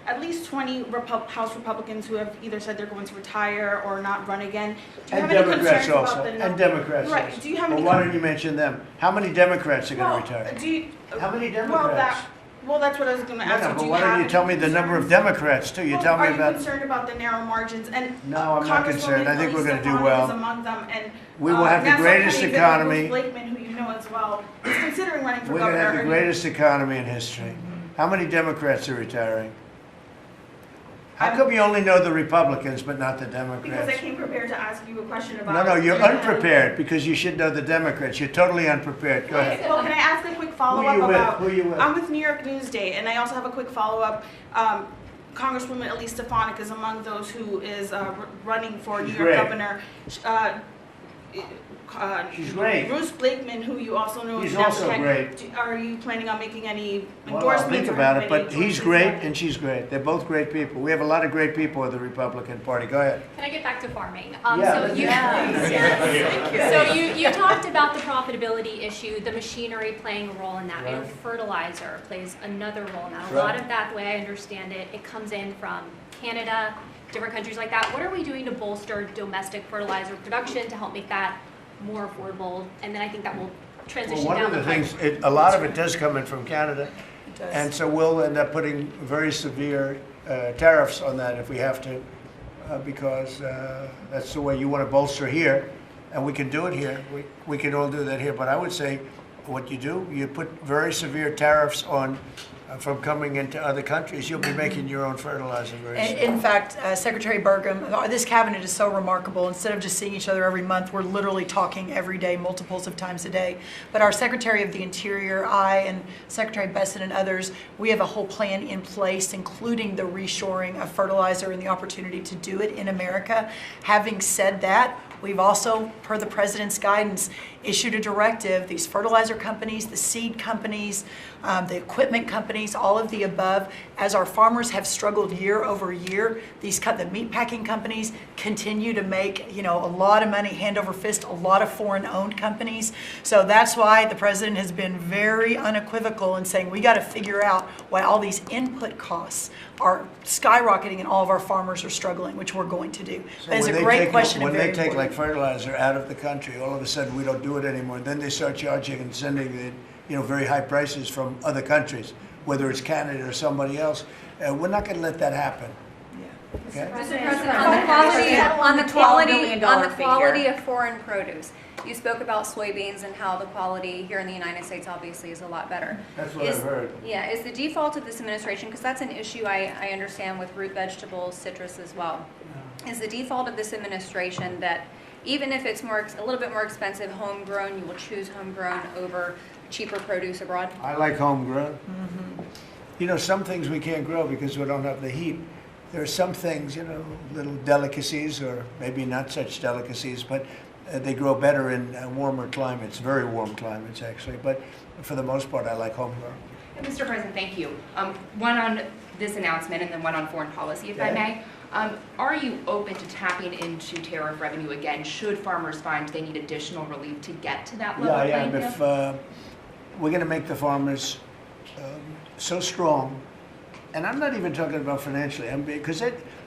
at least 20 House Republicans who have either said they're going to retire or not run again. Do you And have any Democrats concerns also. about the And Democrats Right. also. Do you have Well, any? why don't you mention them? How many Democrats are going to retire? Do you, How many well, Democrats? well, that's what I was going to No, ask no, you. but Do you why don't have you tell me any the number of concerns? Democrats too? You Well, tell me are about. you concerned about the narrow margins? And No, I'm not concerned. I think we're going to do Congresswoman well. Elise Stefanik is among them, and We will have the Nassau greatest County economy. Bruce Blakeman, who you know as well, is considering running for We're going governor. to have the greatest economy in history. How many Democrats are retiring? How come you only know the Republicans but not the Because I Democrats? came prepared to ask you a question about. No, no, you're unprepared because you should know the Democrats. You're totally unprepared. Go ahead. Well, can I ask a quick Who follow-up are you with? about? Who are you with? I'm with New York Newsday, and I also have a quick follow-up. Congresswoman Elise Stefanik is among those who is running for She's New York great. governor. She's great. Bruce Blakeman, who you also know He's is now also great. Are you planning on making any Well, I'll endorsements? think or about it, having but any he's choices great on- and she's great. They're both great people. We have a lot of great people in the Republican Party. Go ahead. Can I get back to farming? Yeah, So you, so you talked about the profitability issue, the machinery playing a role in that. I know Right. fertilizer plays another role in that. That's A lot right. of that, the way I understand it, it comes in from Canada, different countries like that. What are we doing to bolster domestic fertilizer production to help make that more affordable? And then I think that will transition Well, one down of the pipe. things, a lot of it does come in from Canada. And so we'll end up putting very severe tariffs on that if we have to, because that's the way you want to bolster here, and we can do it here. We can all do that here, but I would say what you do, you put very severe tariffs on from coming into other countries. You'll be making your own fertilizer very soon. In fact, Secretary Burgum, this cabinet is so remarkable. Instead of just seeing each other every month, we're literally talking every day, multiples of times a day. But our Secretary of the Interior, I, and Secretary Bessent and others, we have a whole plan in place, including the reshoring of fertilizer and the opportunity to do it in America. Having said that, we've also, per the President's guidance, issued a directive, these fertilizer companies, the seed companies, the equipment companies, all of the above, as our farmers have struggled year over year, the meat packing companies continue to make, a lot of money, hand over fist, a lot of foreign-owned companies. So that's why the president has been very unequivocal in saying we got to figure out why all these input costs are skyrocketing and all of our farmers are struggling, which we're going to do. So That is a when they great take- question and When very they take like important. fertilizer out of the country, all of a sudden we don't do it anymore. Then they start charging and sending the, very high prices from other countries, whether it's Canada or somebody else. We're not going to let that happen. Okay? Mr. President, on the $12 quality of foreign produce, you spoke about soybeans and how the quality here in the United States obviously is a lot better. That's what I've heard. Yeah, is the default of this administration, because that's an issue I understand with root vegetables, citrus as well. Is the default of this administration that even if it's a little bit more expensive homegrown, you will choose homegrown over cheaper produce abroad? I like homegrown. Some things we can't grow because we don't have the heat. There are some things, little delicacies, or maybe not such delicacies, but they grow better in warmer climates, very warm climates actually. But for the most part, I like homegrown. Mr. President, thank you. One on this announcement and then one on foreign policy, if I may. Are you open to tapping into tariff revenue again, should farmers find they need additional relief to get to that level? Yeah, I am. If we're going to make the farmers so strong, and I'm not even talking about financially, because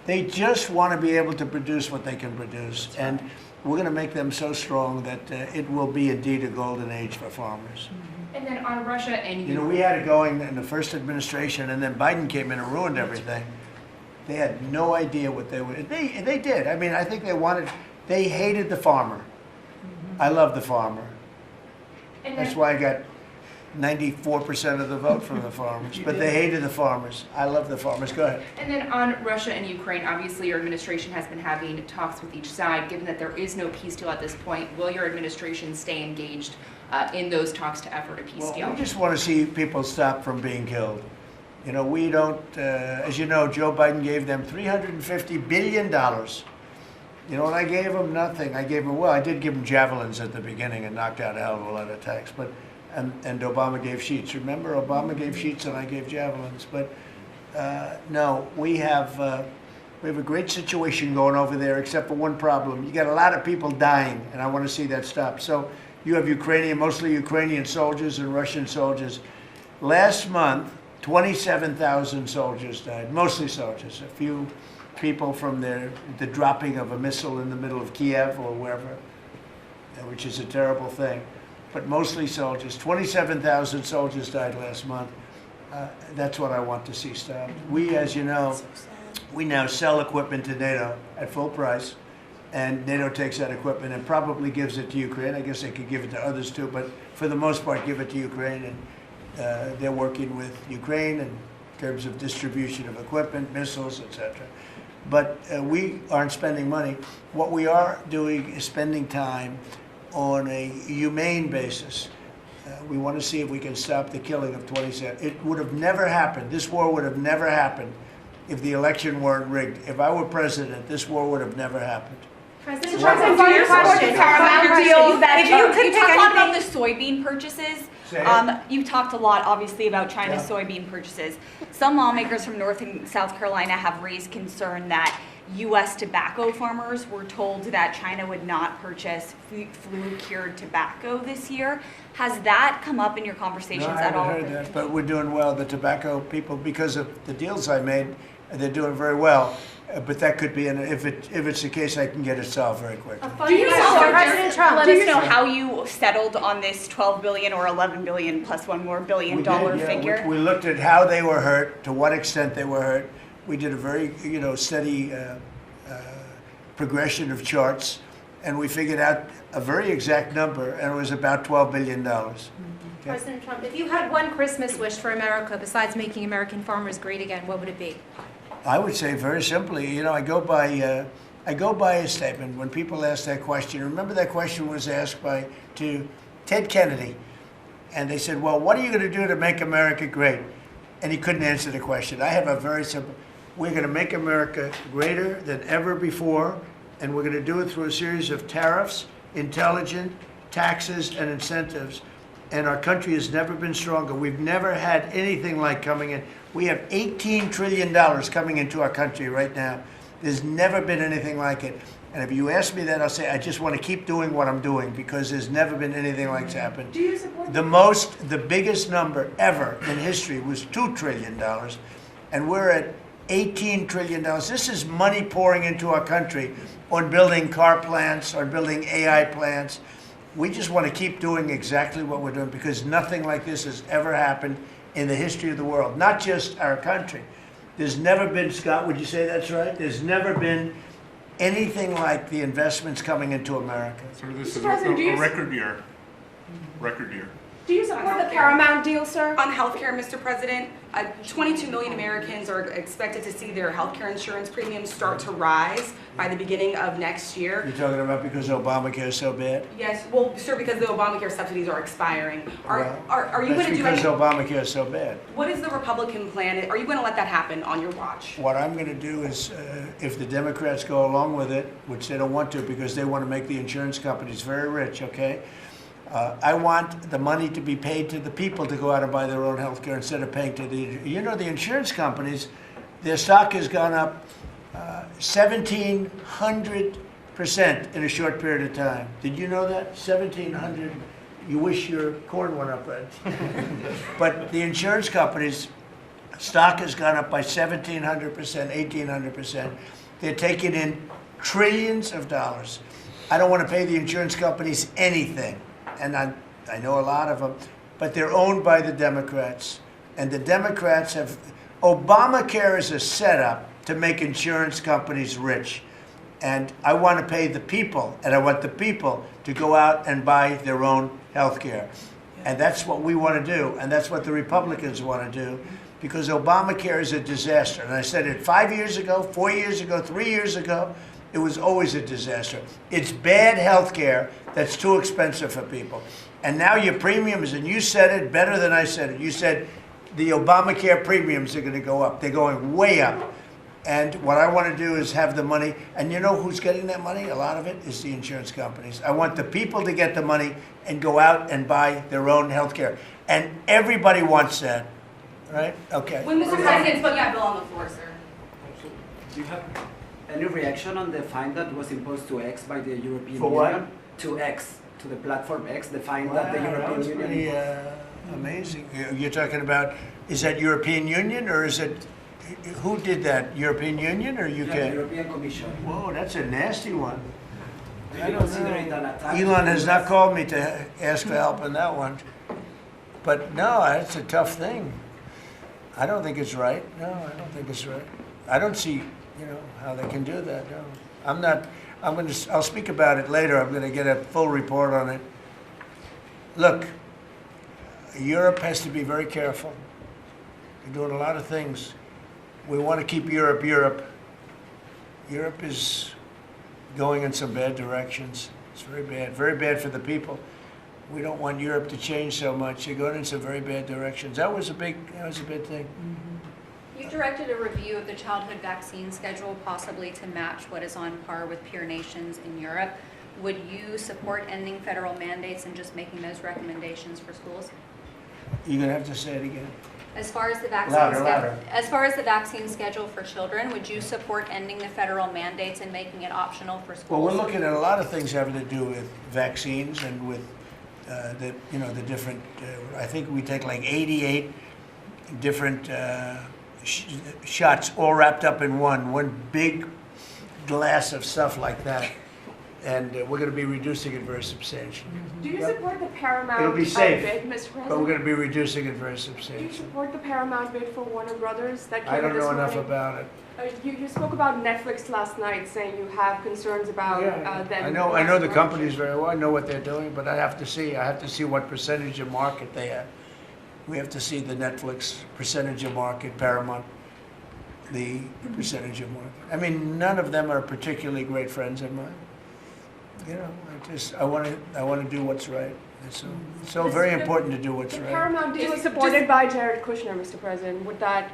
they just want to be able to produce what they can produce, and we're going to make them so strong that it will be indeed a golden age for farmers. And then on Russia and We had it going in the first administration, and then Biden came in and ruined everything. They had no idea what they were. They did. I mean, I think they hated the farmer. I love the farmer. That's why I got 94% of the vote from the farmers. But they hated the farmers. I love the farmers. Go ahead. And then on Russia and Ukraine, obviously your administration has been having talks with each side. Given that there is no peace deal at this point, will your administration stay engaged in those talks to effort a peace deal? We just want to see people stop from being killed. We don't, as you know, Joe Biden gave them $350 billion. And I gave them nothing. I did give them javelins at the beginning and knocked out a hell of a lot of attacks. But and Obama gave sheets. Remember, Obama gave sheets and I gave javelins. But no, we have a great situation going over there, except for one problem. You got a lot of people dying, and I want to see that stop. So you have mostly Ukrainian soldiers and Russian soldiers. Last month, 27,000 soldiers died, mostly soldiers. A few people from the dropping of a missile in the middle of Kiev or wherever, which is a terrible thing. But mostly soldiers. 27,000 soldiers died last month. That's what I want to see stopped. We, as you know, we now sell equipment to NATO at full price, and NATO takes that equipment and probably gives it to Ukraine. I guess they could give it to others too, but for the most part, give it to Ukraine. And they're working with Ukraine in terms of distribution of equipment, missiles, etc. But we aren't spending money. What we are doing is spending time on a humane basis. We want to see if we can stop the killing of 27. It would have never happened. This war would have never happened if the election weren't rigged. If I were president, this war would have never happened. President, you talked a lot about the soybean purchases. You've talked a lot, obviously, about China's soybean purchases. Some lawmakers from North and South Carolina have raised concern that U.S. tobacco farmers were told that China would not purchase flu-cured tobacco this year. Has that come up in your conversations at all? I haven't heard that, but we're doing well. The tobacco people, because of the deals I made, they're doing very well. But that could be, if it's the case, I can get it solved very quickly. Do you President Trump, let us know how you settled on this $12 billion or $11 billion plus $1 more billion figure? We looked at how they were hurt, to what extent they were hurt. We did a very, steady progression of charts, and we figured out a very exact number, and it was about $12 billion. Okay? President Trump, if you had one Christmas wish for America besides making American farmers great again, what would it be? I would say very simply, I go by a statement when people ask that question. Remember that question was asked to Ted Kennedy, and they said, "Well, what are you going to do to make America great?" And he couldn't answer the question. I have a very simple: we're going to make America greater than ever before, and we're going to do it through a series of tariffs, intelligent, taxes and incentives, and our country has never been stronger. We've never had anything like coming in. We have $18 trillion coming into our country right now. There's never been anything like it. And if you ask me that, I'll say I just want to keep doing what I'm doing because there's never been anything like it's happened. Do you support The biggest number ever in history was $2 trillion, and we're at $18 trillion. This is money pouring into our country on building car plants, on building AI plants. We just want to keep doing exactly what we're doing because nothing like this has ever happened in the history of the world, not just our country. There's never been, Scott, would you say that's right? There's never been anything like the investments coming into America. So this is President, do a you- record year. Record year. Do you support the Paramount deal, sir? On healthcare, Mr. President, 22 million Americans are expected to see their healthcare insurance premiums start to rise by the beginning of next year. You're talking about because Obamacare is so bad? Yes, well, sir, because the Obamacare subsidies are expiring. Are you That's going to do because any? Obamacare is so bad. What is the Republican plan? Are you going to let that happen on your watch? What I'm going to do is, if the Democrats go along with it, which they don't want to because they want to make the insurance companies very rich, okay? I want the money to be paid to the people to go out and buy their own health care instead of paying to the, the insurance companies, their stock has gone up 1,700% in a short period of time. Did you know that? 1,700. You wish your corn went up, right? But the insurance companies' stock has gone up by 1,700%, 1,800%. They're taking in trillions of dollars. I don't want to pay the insurance companies anything. And I know a lot of them, but they're owned by the Democrats. And the Democrats have, Obamacare is a setup to make insurance companies rich. And I want to pay the people, and I want the people to go out and buy their own health care. And that's what we want to do, and that's what the Republicans want to do, because Obamacare is a disaster. And I said it 5 years ago, 4 years ago, 3 years ago. It was always a disaster. It's bad health care that's too expensive for people. And now your premiums, and you said it better than I said it. You said the Obamacare premiums are going to go up. They're going way up. And what I want to do is have the money. And you know who's getting that money? A lot of it is the insurance companies. I want the people to get the money and go out and buy their own health care. And everybody wants that, right? Okay. When Mr. President's putting that bill on the floor, sir. Do you have any reaction on the fine that was imposed to X by the European For Union? what? To X, to the platform X, the fine Wow, that the that European was Union pretty imposed. amazing. You're talking about, is that European Union or is it, who did that? European Union or UK? Yeah, the European Commission. Whoa, that's a nasty one. Do I you don't consider it know. an attack? Elon has not called me to ask for help on that one. But no, it's a tough thing. I don't think it's right. No, I don't think it's right. I don't see, how they can do that. No. I'll speak about it later. I'm going to get a full report on it. Look, Europe has to be very careful. They're doing a lot of things. We want to keep Europe Europe. Europe is going in some bad directions. It's very bad for the people. We don't want Europe to change so much. They're going in some very bad directions. That was a big thing. You directed a review of the childhood vaccine schedule, possibly to match what is on par with peer nations in Europe. Would you support ending federal mandates and just making those recommendations for schools? You're going to have to say it again. As far as the vaccine Louder. As far as the vaccine schedule for children, would you support ending the federal mandates and making it optional for schools? Well, we're looking at a lot of things having to do with vaccines and with the different. I think we take like 88 different shots, all wrapped up in one big glass of stuff like that, and we're going to be reducing it very substantially. Do you support the Paramount It'll be safe, bid, Mr. President? but we're going to be reducing it very Do you substantially. support the Paramount bid for Warner Brothers that came I don't this know enough morning? about it. You spoke about Netflix last night, saying you have concerns about them. I know the companies very well. I know what they're doing, but I have to see what percentage of market they have. We have to see the Netflix percentage of market, Paramount, the percentage of market. I mean, none of them are particularly great friends of mine. I want to do what's right. It's so very important to do what's The right. Paramount deal is supported by Jared Kushner, Mr. President. Would that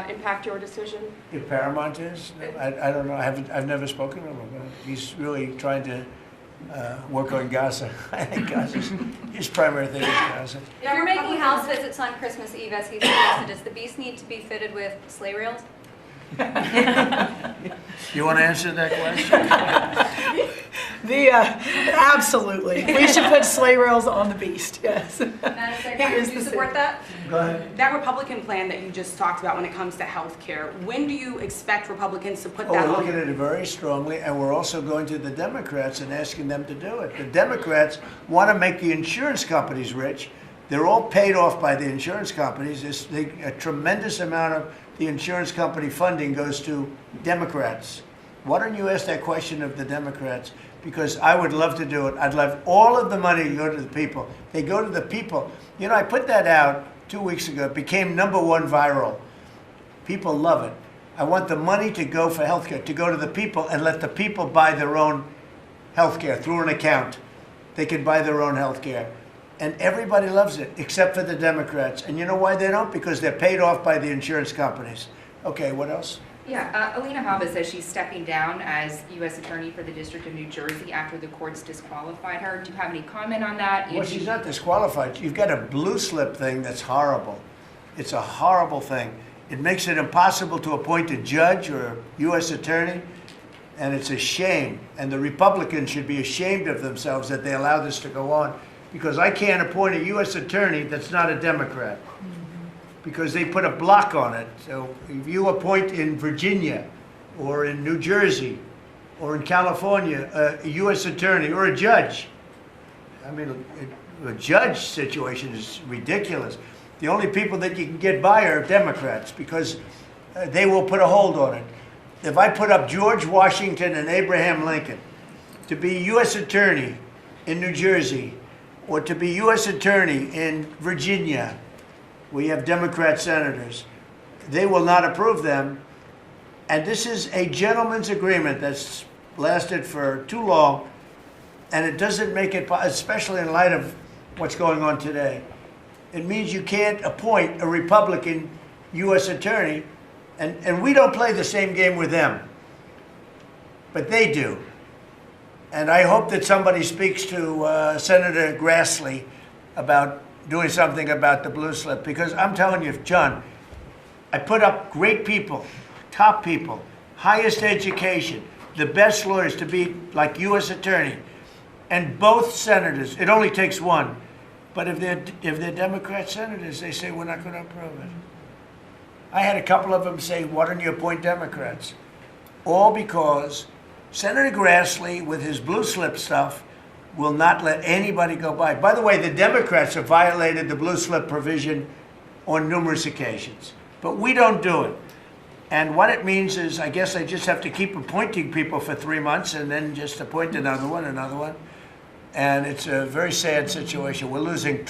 impact your decision? If Paramount is, I don't know. I've never spoken to him about it. He's really trying to work on Gaza. I think his primary thing is Gaza. If you're making house visits on Christmas Eve, as he suggested, does the beast need to be fitted with sleigh rails? You want to answer that question? Absolutely. We should put sleigh rails on the beast, yes. Madam Secretary, do you support that? Go ahead. That Republican plan that you just talked about when it comes to health care, when do you expect Republicans to put Oh, that we're on? looking at it very strongly, and we're also going to the Democrats and asking them to do it. The Democrats want to make the insurance companies rich. They're all paid off by the insurance companies. A tremendous amount of the insurance company funding goes to Democrats. Why don't you ask that question of the Democrats? Because I would love to do it. I'd love all of the money to go to the people. They go to the people. You know, I put that out 2 weeks ago. It became #1 viral. People love it. I want the money to go for healthcare, to go to the people and let the people buy their own healthcare through an account. They can buy their own healthcare. And everybody loves it, except for the Democrats. And you know why they don't? Because they're paid off by the insurance companies. Okay, what else? Yeah, Alina Habba says she's stepping down as U.S. Attorney for the District of New Jersey after the courts disqualified her. Do you have any comment on that? Well, she's not disqualified. You've got a blue slip thing that's horrible. It's a horrible thing. It makes it impossible to appoint a judge or a U.S. attorney, and it's a shame. And the Republicans should be ashamed of themselves that they allow this to go on, because I can't appoint a U.S. attorney that's not a Democrat, because they put a block on it. So if you appoint in Virginia or in New Jersey or in California a U.S. attorney or a judge, I mean, a judge situation is ridiculous. The only people that you can get by are Democrats, because they will put a hold on it. If I put up George Washington and Abraham Lincoln to be U.S. attorney in New Jersey or to be U.S. attorney in Virginia, we have Democrat senators, they will not approve them. And this is a gentleman's agreement that's lasted for too long, and it doesn't make it, especially in light of what's going on today. It means you can't appoint a Republican U.S. attorney, and we don't play the same game with them, but they do. And I hope that somebody speaks to Senator Grassley about doing something about the blue slip, because I'm telling you, John, I put up great people, top people, highest education, the best lawyers to be like U.S. attorney, and both senators, it only takes one, but if they're Democrat senators, they say we're not going to approve it. I had a couple of them say, why don't you appoint Democrats? All because Senator Grassley, with his blue slip stuff, will not let anybody go by. By the way, the Democrats have violated the blue slip provision on numerous occasions, but we don't do it. And what it means is, I guess I just have to keep appointing people for 3 months and then just appoint another one. And it's a very sad situation. We're losing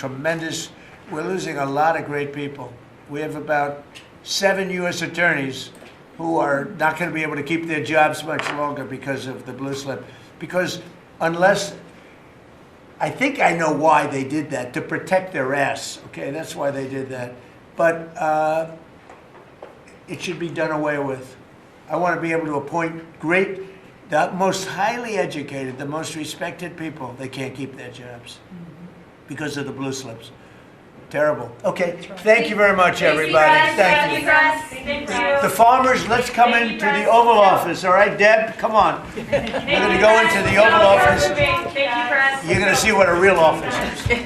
a lot of great people. We have about 7 U.S. attorneys who are not going to be able to keep their jobs much longer because of the blue slip. Because unless, I think I know why they did that, to protect their ass. Okay, that's why they did that. But it should be done away with. I want to be able to appoint the most highly educated, the most respected people. They can't keep their jobs because of the blue slips. Terrible. Okay, thank you very much, everybody. Thank you. The farmers, let's come into the Oval Office. All right, Deb, come on. We're going to go into the Oval Office. You're going to see what a real office is. You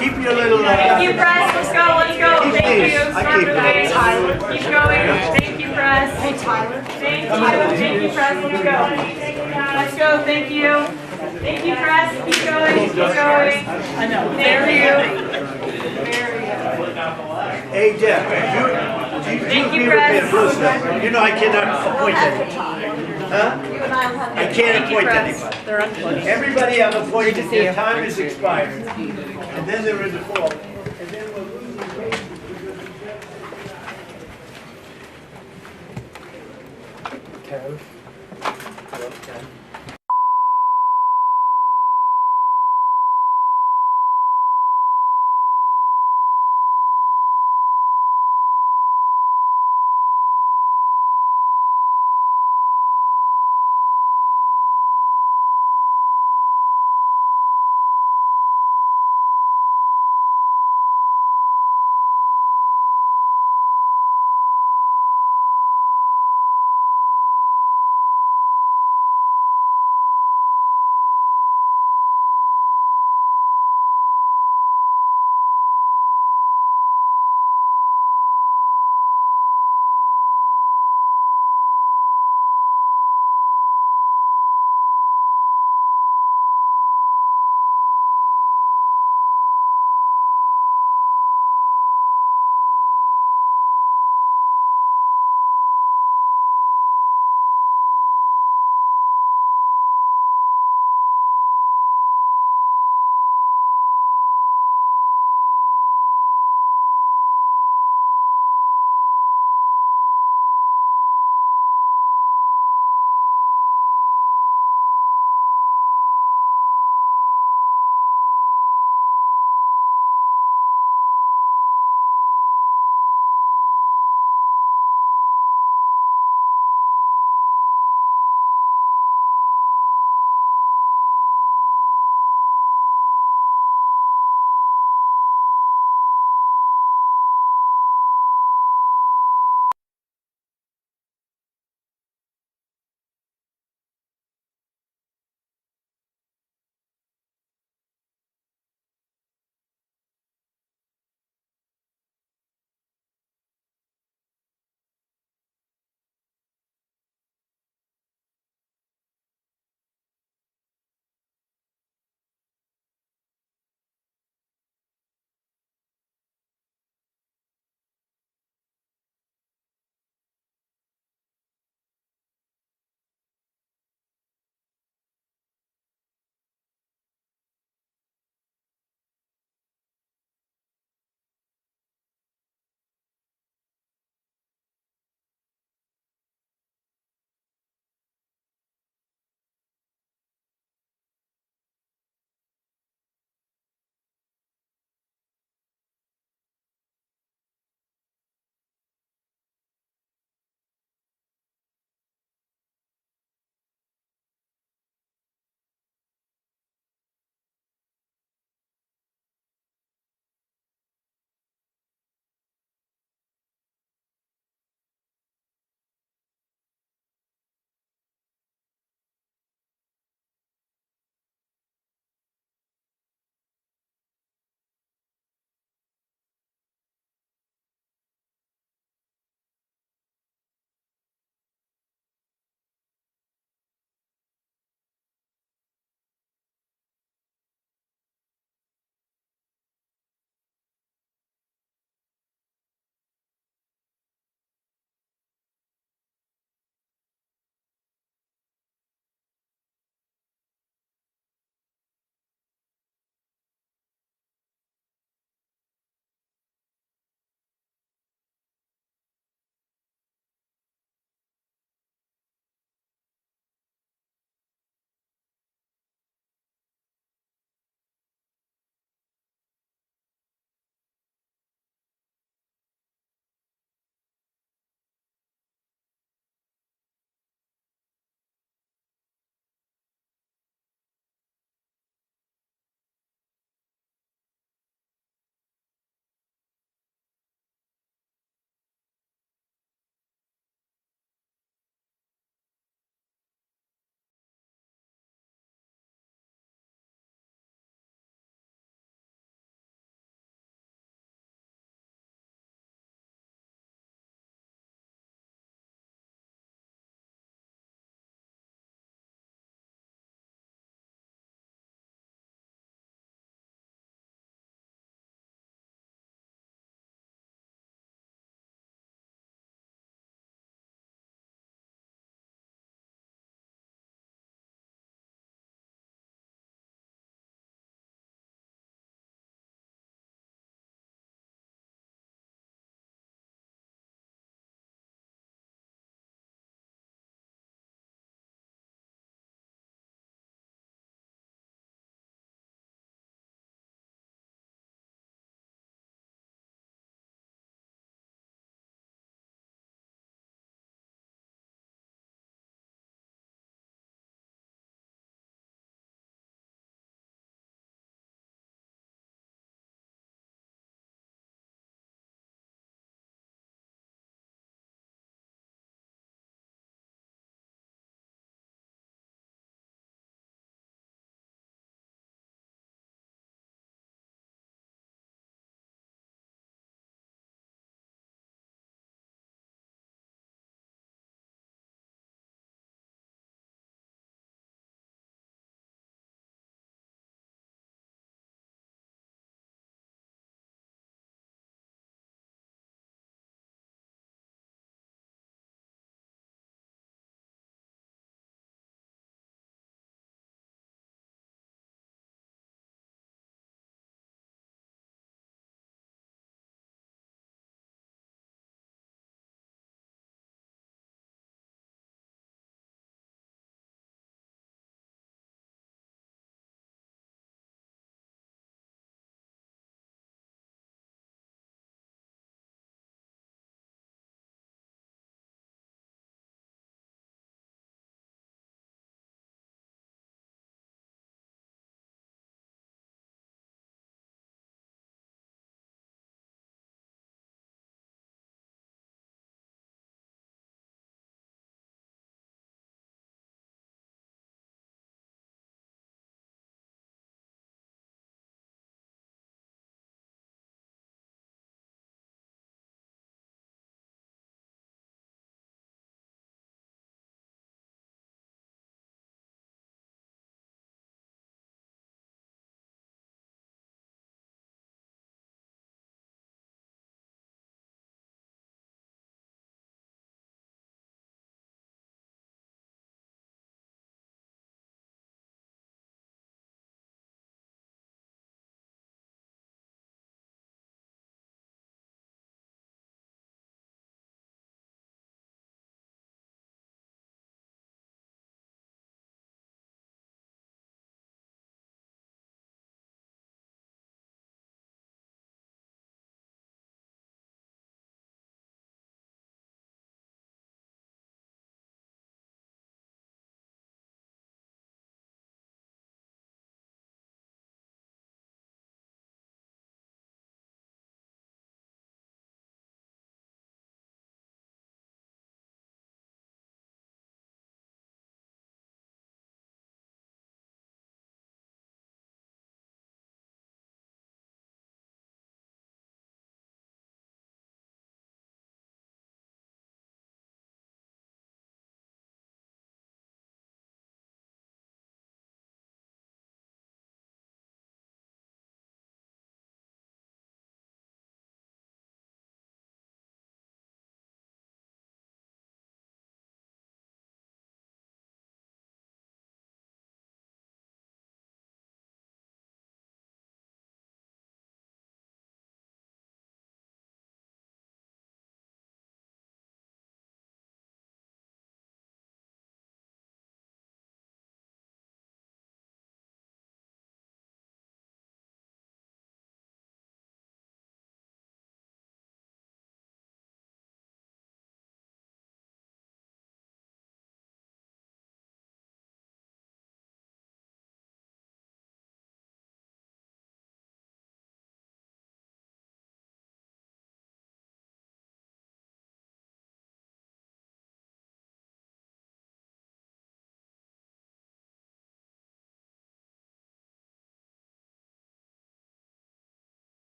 keep your little... Thank you, press. Let's go. Let's go. Thank you. I keep it. Tyler. Keep going. Thank you, press. Hey, Tyler. Thank you. Thank you, press. Let's go. Let's go. Thank you. Thank you, press. Keep going. Keep going. I know. Thank you. Hey, Deb, Thank you, press. you know I cannot appoint anybody. Huh? I can't appoint anybody. They're unplugged. Everybody I've appointed, their time is expired. And then they're in default. And then we're losing cases.